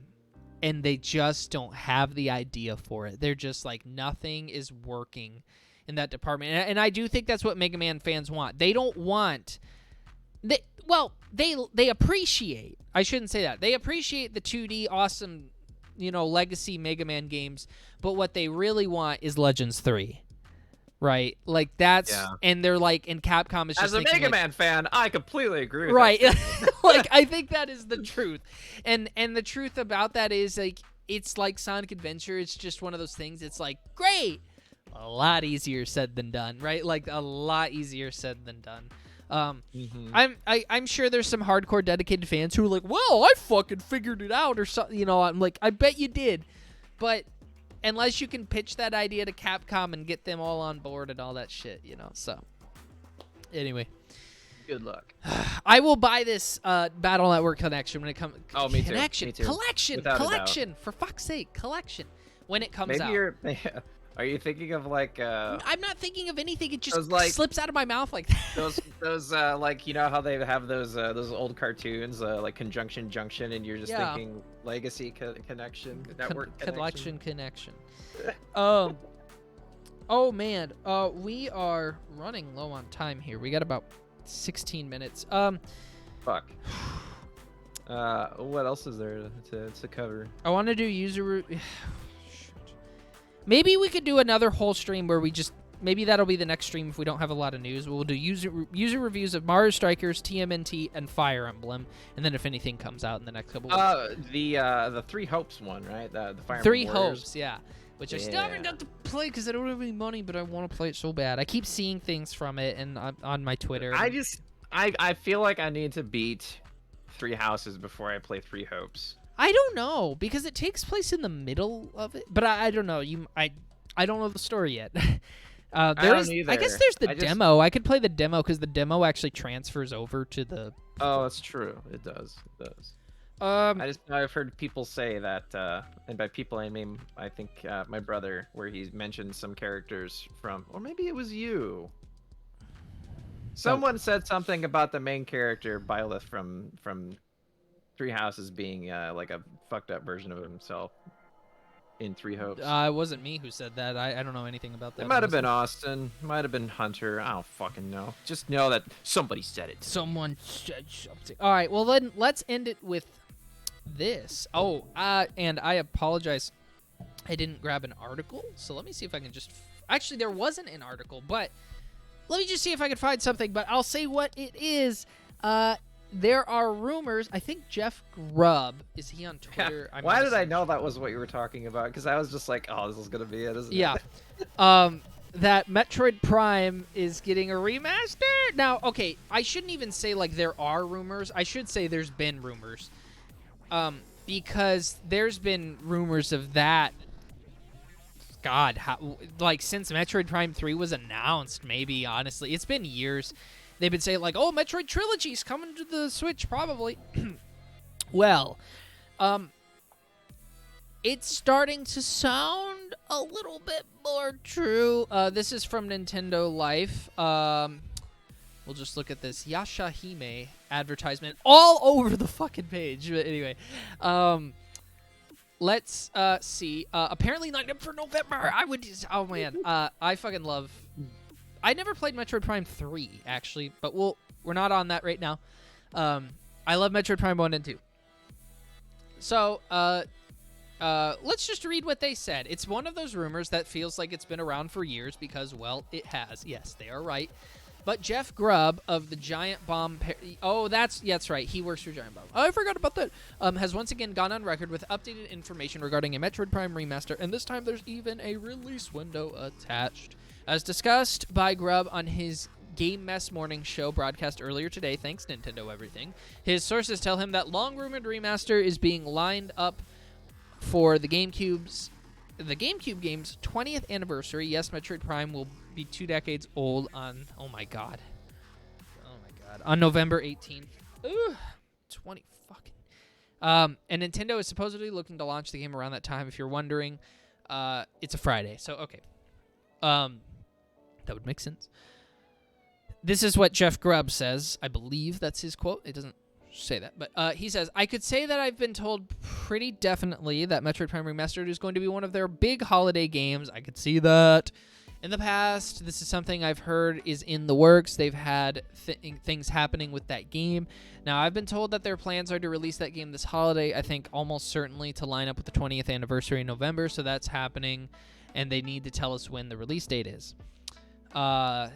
And they just don't have the idea for it. They're just like, nothing is working in that department. And I do think that's what Mega Man fans want. They don't want... They appreciate... I shouldn't say that. They appreciate the 2D awesome... legacy Mega Man games, but what they really want is Legends 3, right? Like, that's, and they're like, and Capcom is just as a Mega Man fan, I completely agree with right. that. Like, I think that is the truth, and the truth about that is, like, it's like Sonic Adventure. It's just one of those things. It's like, great, a lot easier said than done, right? Like, a lot easier said than done. I'm sure there's some hardcore dedicated fans who are like, well, I fucking figured it out or something. I'm like, I bet you did, but unless you can pitch that idea to Capcom and get them all on board and all that shit, so anyway, good luck. I will buy this Battle Network collection when it comes. Oh, me too. Connection, Me too. collection, for fuck's sake, collection when it comes out. Are you thinking of, like, I'm not thinking of anything. It just like, slips out of my mouth like that. those like, how they have those old cartoons, like Conjunction Junction, and you're just thinking Legacy Connection, Network Connection. Oh man, we are running low on time here. We got about 16 minutes. Fuck. What else is there to cover? I want to do user. Maybe we could do another whole stream where we just... Maybe that'll be the next stream if we don't have a lot of news. We'll do user reviews of Mario Strikers, TMNT, and Fire Emblem. And then if anything comes out in the next couple weeks. The Three Hopes one, right? The Fire Emblem Three Warriors. Hopes, yeah. Which I still haven't got to play because I don't have any money, but I want to play it so bad. I keep seeing things from it and on my Twitter. I feel like I need to beat Three Houses before I play Three Hopes. I don't know, because it takes place in the middle of it. But I don't know. I don't know the story yet. I don't either. I guess there's the demo. I could play the demo because the demo actually transfers over to the... Oh, that's true. It does. I've heard people say that, and by people I mean, I think my brother, where he mentioned some characters from, or maybe it was you. Someone said something about the main character, Byleth from Three Houses being like a fucked up version of himself in Three Hopes. It wasn't me who said that. I don't know anything about that. It might have been Austin. Might have been Hunter. I don't fucking know. Just know that somebody said it. Someone said something. All right, well then let's end it with this. Oh, and I apologize. I didn't grab an article, so let me see if I can just... Actually, there wasn't an article, but let me just see if I can find something, but I'll say what it is. There are rumors. I think Jeff Grubb, is he on Twitter? Yeah. Why did I know that was what you were talking about? Because I was just like, oh, this is going to be it, isn't it? Yeah. that Metroid Prime is getting a remaster. Now, okay, I shouldn't even say like there are rumors. I should say there's been rumors. Because there's been rumors of that. God, like since Metroid Prime 3 was announced, maybe, honestly. It's been years. They've been saying like, oh, Metroid Trilogy's coming to the Switch, probably. Well, it's starting to sound a little bit more true. This is from Nintendo Life. We'll just look at this Yashahime advertisement all over the fucking page. But anyway, let's see. Apparently lined up for November. Oh man, I fucking love. I never played Metroid Prime 3 actually, but we're not on that right now. I love Metroid Prime 1 and 2. So, let's just read what they said. It's one of those rumors that feels like it's been around for years because, well, it has. Yes, they are right. But Jeff Grubb of the Giant Bomb... that's right. He works for Giant Bomb. I forgot about that. Has once again gone on record with updated information regarding a Metroid Prime remaster, and this time there's even a release window attached. As discussed by Grubb on his Game Mess Morning Show broadcast earlier today, thanks Nintendo everything, his sources tell him that long-rumored remaster is being lined up for the GameCube game's 20th anniversary. Yes, Metroid Prime will be 2 decades old on... Oh my god. On November 18th. Ooh, 20 fucking... and Nintendo is supposedly looking to launch the game around that time. If you're wondering, it's a Friday, so okay. That would make sense. This is what Jeff Grubb says. I believe that's his quote. It doesn't say that, but he says, I could say that I've been told pretty definitely that Metroid Prime Remastered is going to be one of their big holiday games. I could see that. In the past, this is something I've heard is in the works. They've had things happening with that game. Now, I've been told that their plans are to release that game this holiday, I think almost certainly to line up with the 20th anniversary in November, so that's happening, and they need to tell us when the release date is. And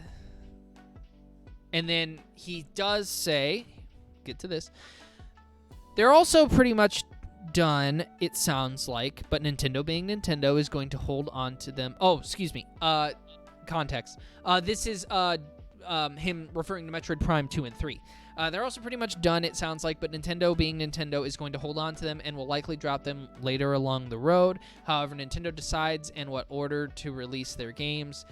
then he does say, get to this, they're also pretty much done, it sounds like, but Nintendo being Nintendo is going to hold on to them. Oh, excuse me. Context. This is him referring to Metroid Prime 2 and 3. They're also pretty much done, it sounds like, but Nintendo being Nintendo is going to hold on to them and will likely drop them later along the road. However, Nintendo decides in what order to release their games.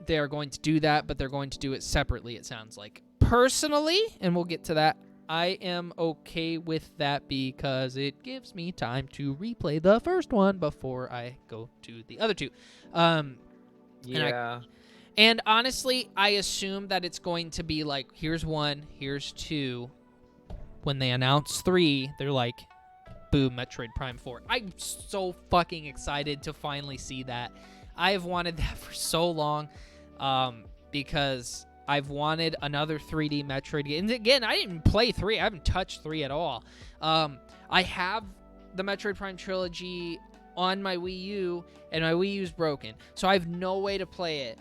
They are going to do that, but they're going to do it separately, it sounds like. Personally, and we'll get to that, I am okay with that because it gives me time to replay the first one before I go to the other two. Yeah. And honestly, I assume that it's going to be like, here's 1, here's 2. When they announce 3, they're like, boom, Metroid Prime 4. I'm so fucking excited to finally see that. I have wanted that for so long because I've wanted another 3D Metroid game. And again, I didn't play 3. I haven't touched 3 at all. I have the Metroid Prime trilogy on my Wii U, and my Wii U's broken. So I have no way to play it,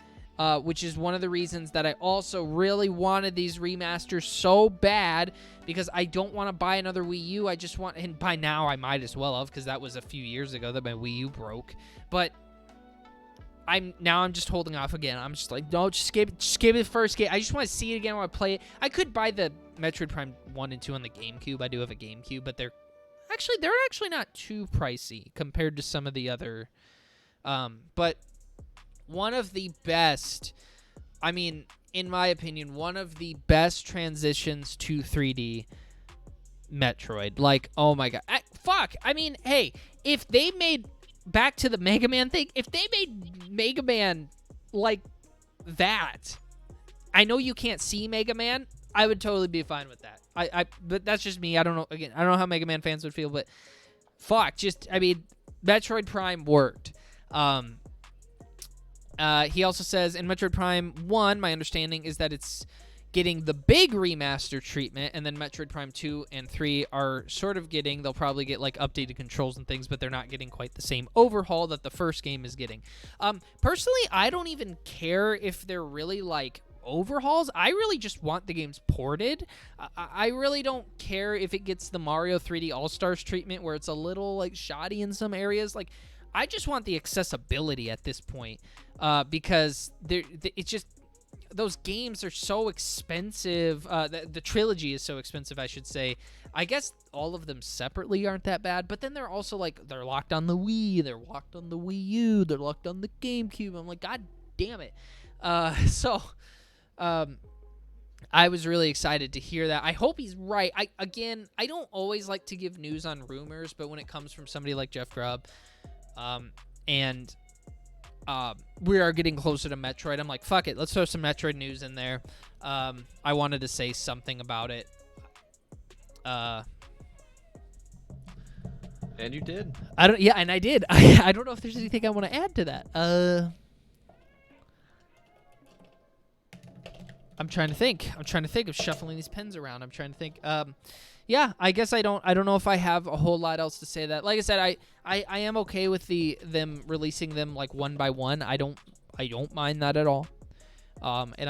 which is one of the reasons that I also really wanted these remasters so bad, because I don't want to buy another Wii U. I just want, and by now I might as well have, because that was a few years ago that my Wii U broke. But I'm just holding off again. I'm just like, no, just skip the first game. I just want to see it again when I play it. I could buy the Metroid Prime 1 and 2 on the GameCube. I do have a GameCube, but they're actually not too pricey compared to some of the other. But one of the best, I mean, in my opinion, one of the best transitions to 3D Metroid. Like, oh my god. I mean, hey, if they made back to the Mega Man thing, if they made Mega Man like that, I know you can't see Mega Man, I would totally be fine with that. But that's just me. I don't know. Again, I don't know how Mega Man fans would feel, but I mean, Metroid Prime worked. He also says in Metroid Prime 1, my understanding is that it's getting the big remaster treatment, and then Metroid Prime 2 and 3 are sort of they'll probably get like updated controls and things, but they're not getting quite the same overhaul that the first game is getting. Personally, I don't even care if they're really like overhauls. I really just want the games ported. I really don't care if it gets the Mario 3D All-Stars treatment where it's a little like shoddy in some areas. Like, I just want the accessibility at this point, because it's just those games are so expensive. The trilogy is so expensive, I should say. I guess all of them separately aren't that bad, but then they're also like they're locked on the Wii, they're locked on the Wii U, they're locked on the GameCube. I'm like, God damn it. So I was really excited to hear that. I hope he's right. I don't always like to give news on rumors, but when it comes from somebody like Jeff Grubb, and we are getting closer to Metroid, I'm like, fuck it, let's throw some Metroid news in there. I wanted to say something about it. And you did. I did. I don't know if there's anything I want to add to that. I'm trying to think of shuffling these pens around. I'm trying to think. Yeah, I guess I don't know if I have a whole lot else to say. That, like I said, I am okay with them releasing them like one by one. I don't mind that at all. And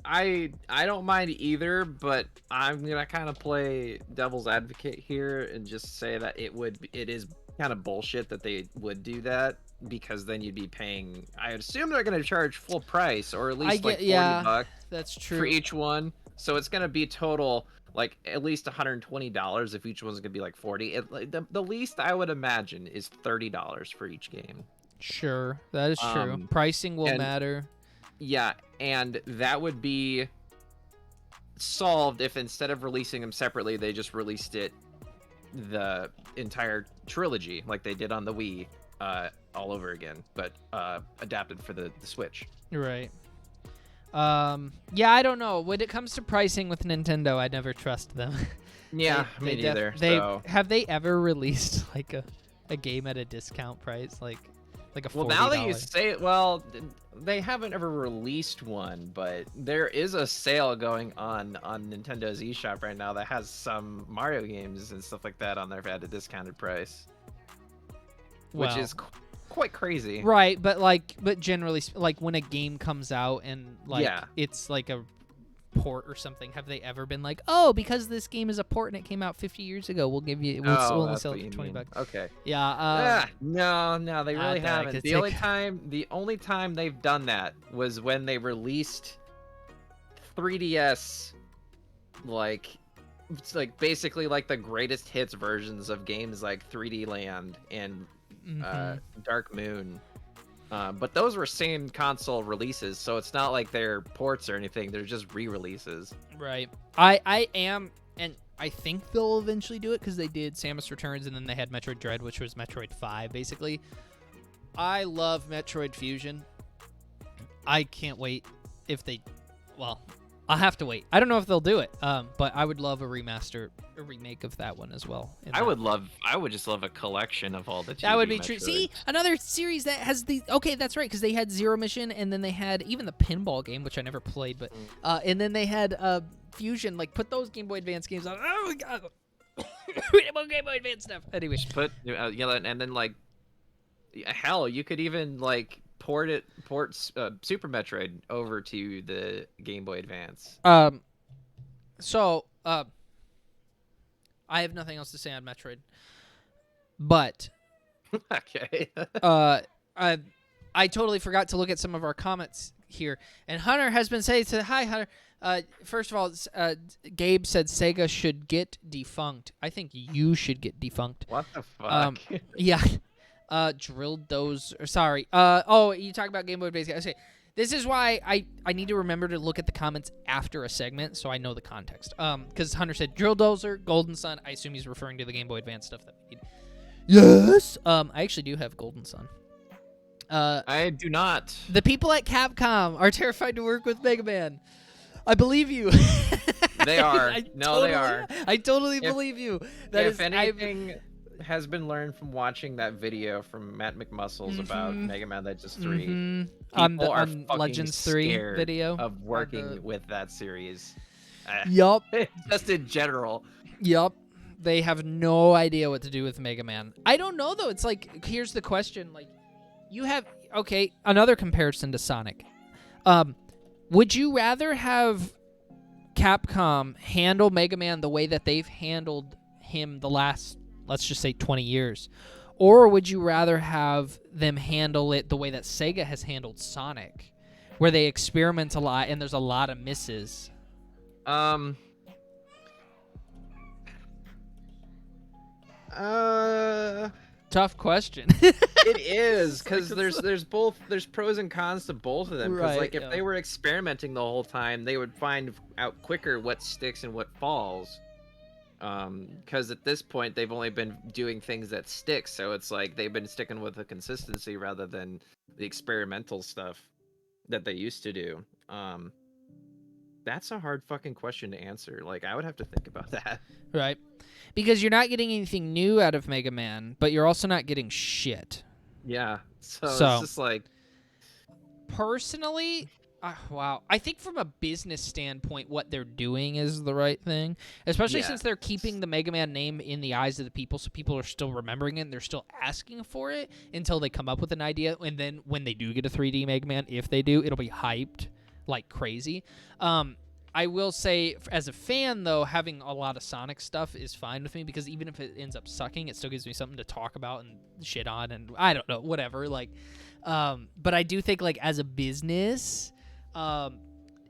I don't mind either, but I'm gonna kind of play devil's advocate here and just say that it is kind of bullshit that they would do that, because then you'd be paying. I assume they're gonna charge full price, or at least like $40. That's true. For each one, so it's gonna be total like at least $120 if each one's gonna be like $40. The least I would imagine is $30 for each game. Sure, that is true. Pricing will matter. Yeah, and that would be solved if instead of releasing them separately, they just released the entire trilogy like they did on the Wii, all over again, but adapted for the Switch. Right. Yeah, I don't know. When it comes to pricing with Nintendo, I never trust them. Yeah, me neither. Have they ever released like a game at a discount price, like a $40? Well, now that you say it, well, they haven't ever released one, but there is a sale going on Nintendo's eShop right now that has some Mario games and stuff like that on there at a discounted price, which is quite crazy. Right, but generally, like when a game comes out and it's like a port or something, have they ever been like, oh, because this game is a port and it came out 50 years ago, we'll only sell it for $20? Okay. Yeah. No, they really haven't. The only time they've done that was when they released 3DS, it's like basically like the greatest hits versions of games like 3D Land and Dark Moon. But those were same console releases, so it's not like they're ports or anything. They're just re-releases. Right. I am, and I think they'll eventually do it because they did Samus Returns, and then they had Metroid Dread, which was Metroid 5, basically. I love Metroid Fusion. I can't wait if they... Well, I'll have to wait. I don't know if they'll do it, but I would love a remake of that one as well. I would just love a collection of all the 2D That would be Metroids. true. See, another series that has the... Okay, that's right, because they had Zero Mission, and then they had even the pinball game, which I never played, but... and then they had Fusion. Like, put those Game Boy Advance games on. Oh, my God. Game Boy Advance stuff. Anyway. Just put, and then, like... Hell, you could even, like... port Super Metroid over to the Game Boy Advance. So I have nothing else to say on Metroid, but okay. I totally forgot to look at some of our comments here, and Hunter has been saying, hi Hunter. First of all, Gabe said Sega should get defunct. I think you should get defunct. What the fuck? Yeah. Drill Dozer. Sorry. Oh, you talk about Game Boy Advance. Okay. This is why I need to remember to look at the comments after a segment so I know the context. Because Hunter said Drill Dozer, Golden Sun. I assume he's referring to the Game Boy Advance stuff that we need. Yes. I actually do have Golden Sun. I do not. The people at Capcom are terrified to work with Mega Man. I believe you. They are. They are. I totally believe you. If anything has been learned from watching that video from Matt McMuscles about Mega Man Legends 3. People are fucking Legends 3 scared video of working with that series. Yup. Just in general. Yup. They have no idea what to do with Mega Man. I don't know, though. It's like, here's the question. Like, you have... Okay, another comparison to Sonic. Would you rather have Capcom handle Mega Man the way that they've handled him the last, let's just say, 20 years? Or would you rather have them handle it the way that Sega has handled Sonic, where they experiment a lot and there's a lot of misses? Tough question. It is, because there's pros and cons to both of them. Because Right, like if yeah. they were experimenting the whole time, they would find out quicker what sticks and what falls. Because at this point they've only been doing things that stick, so it's like they've been sticking with the consistency rather than the experimental stuff that they used to do. That's a hard fucking question to answer. Like I would have to think about that. Right. Because you're not getting anything new out of Mega Man, but you're also not getting shit. Yeah. So So- it's just like, Personally, wow. I think from a business standpoint, what they're doing is the right thing. Especially Yeah. since they're keeping the Mega Man name in the eyes of the people, so people are still remembering it and they're still asking for it until they come up with an idea. And then when they do get a 3D Mega Man, if they do, it'll be hyped like crazy. I will say, as a fan, though, having a lot of Sonic stuff is fine with me, because even if it ends up sucking, it still gives me something to talk about and shit on, and I don't know, whatever. Like, but I do think, like, as a business,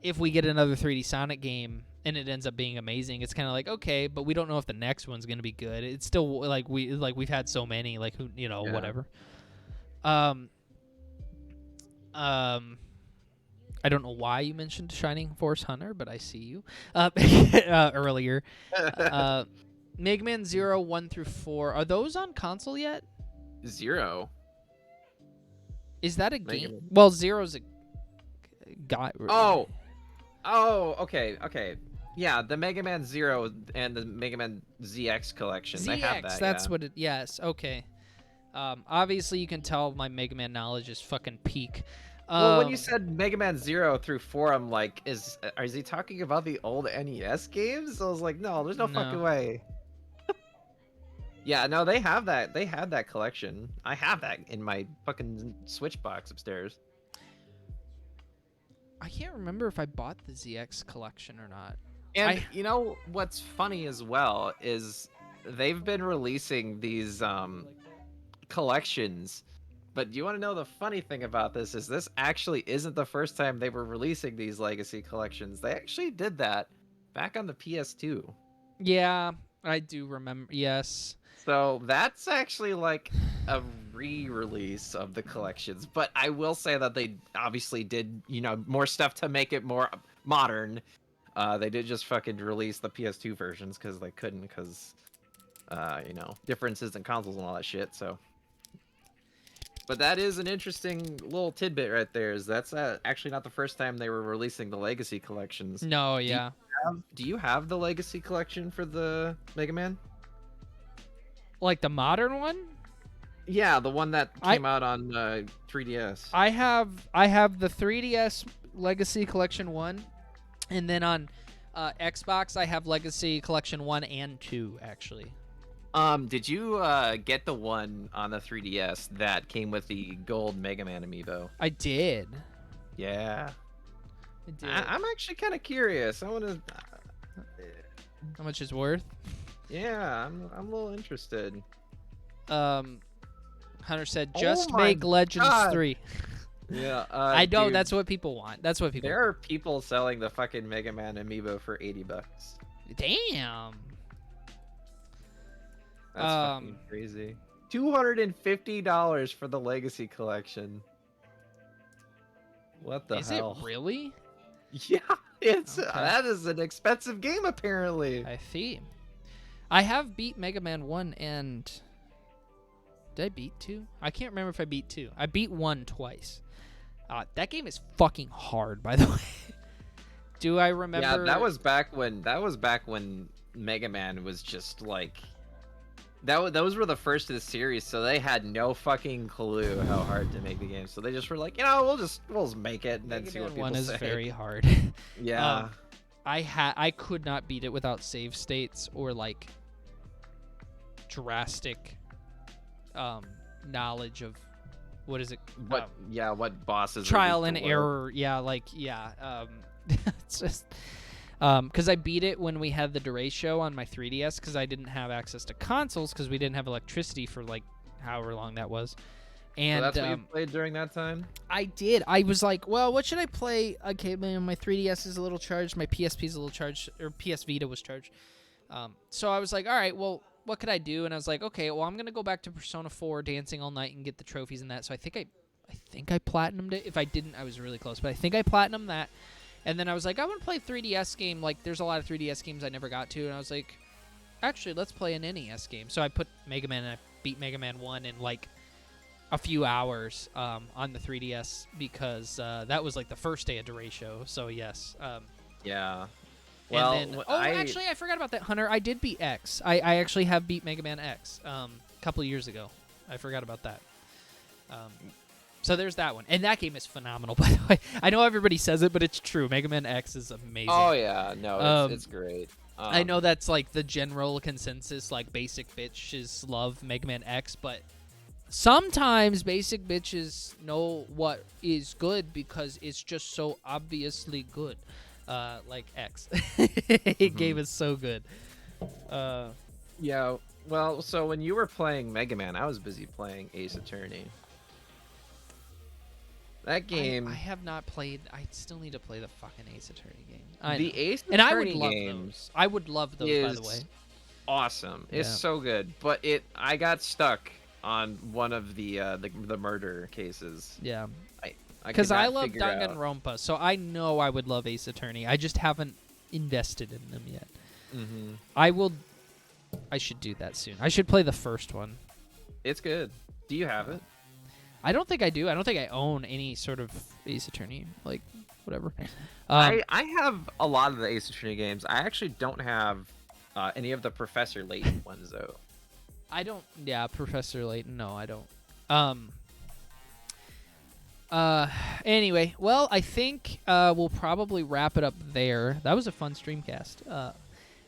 if we get another 3D Sonic game and it ends up being amazing, it's kind of like, okay, but we don't know if the next one's gonna be good. It's still like we've had so many, like, who, you know, Yeah. whatever. I don't know why you mentioned Shining Force Hunter, but I see you earlier. Mega Man 0, 1 through 4. Are those on console yet? 0. Is that a Mega game? Man. Well, Zero's a guy. Oh, okay. Yeah, the Mega Man 0 and the Mega Man ZX collection. They have that. that's yeah. what it. Yes, okay. Obviously, you can tell my Mega Man knowledge is fucking peak. Well, when you said Mega Man 0 through 4, I'm like, is he talking about the old NES games? I was like, no, there's no fucking No. way. Yeah, no, they have that. They had that collection. I have that in my fucking Switch box upstairs. I can't remember if I bought the ZX collection or not. And you know what's funny as well is they've been releasing these collections. But do you want to know the funny thing about this is this actually isn't the first time they were releasing these legacy collections. They actually did that back on the PS2. Yeah, I do remember. Yes. So that's actually like a re-release of the collections. But I will say that they obviously did, you know, more stuff to make it more modern. They did just fucking release the PS2 versions because they couldn't, because, you know, differences in consoles and all that shit, so... But that is an interesting little tidbit right there. Is that's actually not the first time they were releasing the Legacy collections. No, yeah. Do you have the Legacy collection for the Mega Man? Like the modern one? Yeah, the one that came out on 3DS. I have the 3DS Legacy Collection 1, and then on Xbox I have Legacy Collection 1 and 2 actually. Did you get the one on the 3DS that came with the gold Mega Man amiibo? I did. Yeah. I did. I'm actually kind of curious. I want to. How much is worth? Yeah, I'm a little interested. Hunter said, Oh just my make Legends God. 3. Yeah, I know, dude, that's what people want. That's what people there are people selling the fucking Mega Man amiibo for $80. Damn. That's fucking crazy. $250 for the Legacy collection. What the Is hell? it really? Yeah, it's Okay. that is an expensive game apparently. I see. I have beat Mega Man 1 and... Did I beat 2? I can't remember if I beat 2. I beat 1 twice. That game is fucking hard, by the way. Do I remember... Yeah, that was back when Mega Man was just like those were the first of the series, so they had no fucking clue how hard to make the game. So they just were like, you know, we'll just make it and then Mega see what Man people 1 is say. very hard. Yeah. I could not beat it without save states or like drastic knowledge of what is it? What bosses? Trial are and weak to what. error. Yeah. It's just because I beat it when we had the Duray show on my 3DS because I didn't have access to consoles because we didn't have electricity for like however long that was. So And that's what you played during that time? I did. I was like, well, what should I play? Okay, man, my 3DS is a little charged. My PSP is a little charged, or PS Vita was charged. So I was like, all right, well, what could I do? And I was like, okay, well, I'm gonna go back to Persona 4, dancing all night, and get the trophies and that. So I think I platinumed it. If I didn't, I was really close, but I think I platinumed that. And then I was like, I want to play 3DS game. Like, there's a lot of 3DS games I never got to, and I was like, actually, let's play an NES game. So I put Mega Man, and I beat Mega Man 1 in like a few hours on the 3DS because that was like the first day of Duratio. So yes. Yeah. Well, and then, actually, I forgot about that, Hunter. I did beat X. I actually have beat Mega Man X a couple of years ago. I forgot about that. So there's that one. And that game is phenomenal, by the way. I know everybody says it, but it's true. Mega Man X is amazing. Oh, yeah. No, it's great. I know that's like the general consensus, like basic bitches love Mega Man X, but sometimes basic bitches know what is good because it's just so obviously good. Like X. It game is so good. Yeah. Well, so when you were playing Mega Man, I was busy playing Ace Attorney. That game. I have not played. I still need to play the fucking Ace Attorney game. The Ace Attorney and I would love games. those. I would love those, by the way. Awesome. It's Yeah. so good, but I got stuck on one of the murder cases. Yeah. Because I love Danganronpa, so I know I would love Ace Attorney. I just haven't invested in them yet. Mm-hmm. I should do that soon. I should play the first one. It's good. Do you have it? I don't think I do. I don't think I own any sort of Ace Attorney, like whatever. I have a lot of the Ace Attorney games. I actually don't have any of the Professor Layton ones though. I don't. Yeah, Professor Layton. No, I don't. Anyway, well, I think we'll probably wrap it up there. That was a fun Streamcast.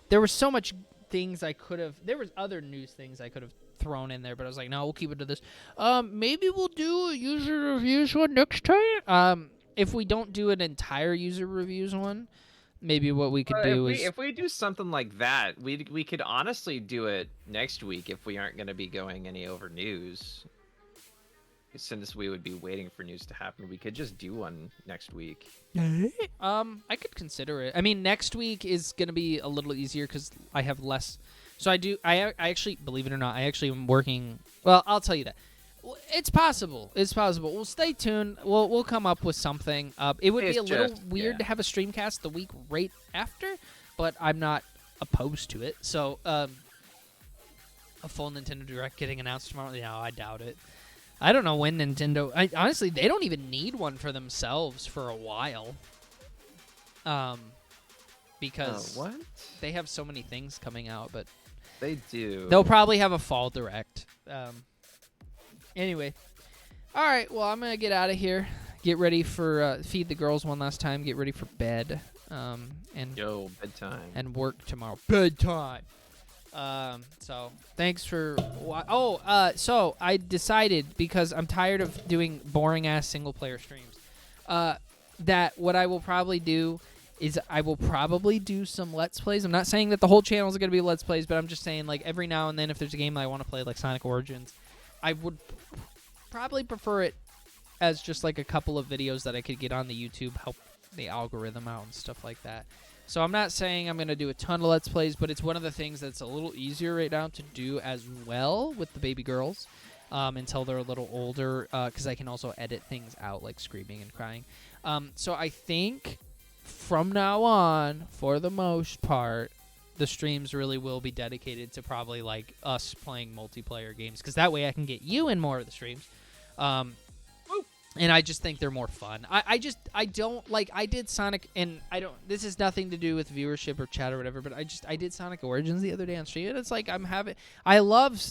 There was so much things I could have. There was other news things I could have thrown in there, but I was like, no, we'll keep it to this. Maybe we'll do a user reviews one next time. If we don't do an entire user reviews one, maybe what we could do is if we do something like that, we could honestly do it next week if we aren't going to be going any over news. Since we would be waiting for news to happen, we could just do one next week. I could consider it. I mean, next week is gonna be a little easier because I have less. So I actually, believe it or not, I actually am working. Well, I'll tell you that. It's possible. It's possible. Well, stay tuned. We'll come up with something. It would be a little weird to have a Streamcast the week right after, but I'm not opposed to it. So, a full Nintendo Direct getting announced tomorrow? No, I doubt it. I don't know when Nintendo. Honestly, they don't even need one for themselves for a while. Because what? They have so many things coming out, but they do. They'll probably have a fall direct. Anyway, all right. Well, I'm gonna get out of here. Get ready for feed the girls one last time. Get ready for bed. And bedtime. And work tomorrow. Bedtime. So thanks for so I decided, because I'm tired of doing boring ass single player streams, that what I will probably do is I will probably do some Let's Plays. I'm not saying that the whole channel is going to be Let's Plays, but I'm just saying, like, every now and then if there's a game that I want to play, like Sonic Origins, I would probably prefer it as just like a couple of videos that I could get on the YouTube, help the algorithm out and stuff like that. So I'm not saying I'm going to do a ton of Let's Plays, but it's one of the things that's a little easier right now to do as well with the baby girls until they're a little older, because I can also edit things out like screaming and crying. So I think from now on, for the most part, the streams really will be dedicated to probably like us playing multiplayer games, because that way I can get you in more of the streams. And I just think they're more fun. I did Sonic, and this has nothing to do with viewership or chat or whatever, but I did Sonic Origins the other day on stream, and it's like I love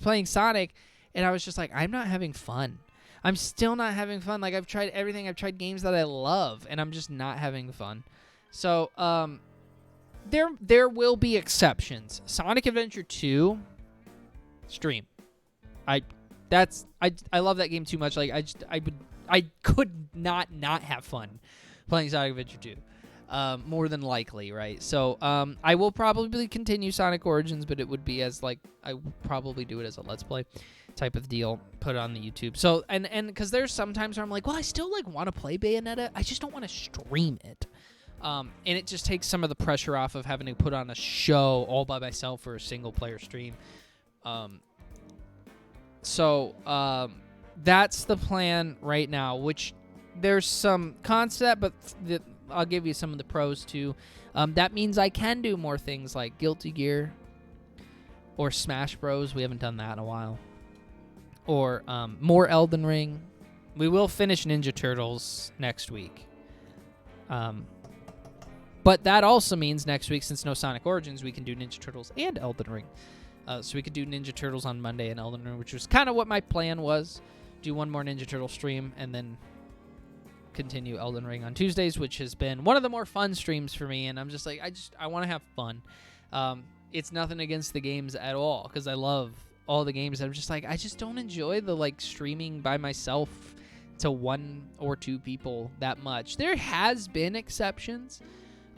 playing Sonic, and I was just like, I'm not having fun. I'm still not having fun. Like, I've tried everything. I've tried games that I love, and I'm just not having fun. So, there will be exceptions. Sonic Adventure 2, stream. I love that game too much. Like, I could not have fun playing Sonic Adventure 2. More than likely, right? So, I will probably continue Sonic Origins, but it would be as like I would probably do it as a Let's Play. type of deal, put it on the YouTube. So and because there's sometimes where I'm like, well, I still like want to play Bayonetta, I just don't want to stream it. And it just takes some of the pressure off of having to put on a show all by myself for a single player stream. So that's the plan right now, which there's some concept, but I'll give you some of the pros too. That means I can do more things like Guilty Gear or Smash Bros. We haven't done that in a while. Or more Elden Ring. We will finish Ninja Turtles next week. But that also means next week, since no Sonic Origins, we can do Ninja Turtles and Elden Ring. So we could do Ninja Turtles on Monday and Elden Ring, which was kind of what my plan was. Do one more Ninja Turtle stream and then continue Elden Ring on Tuesdays, which has been one of the more fun streams for me. And I'm just like, I want to have fun. It's nothing against the games at all, because I love all the games. I'm just like, I just don't enjoy the like streaming by myself to 1 or 2 people that much. There has been exceptions.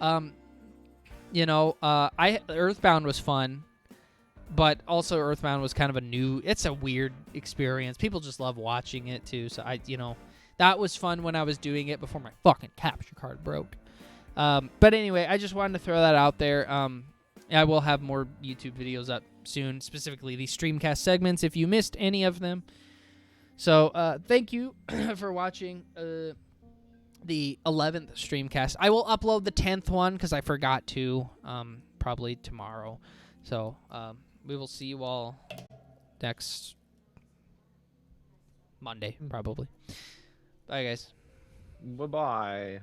Earthbound was fun, but also Earthbound was kind of it's a weird experience. People just love watching it too. So that was fun when I was doing it before my fucking capture card broke. But anyway, I just wanted to throw that out there. I will have more YouTube videos up soon, specifically these Streamcast segments if you missed any of them. So thank you for watching the 11th Streamcast. I will upload the 10th one because I forgot to, probably tomorrow. So we will see you all next Monday, probably. Bye, guys. Bye-bye.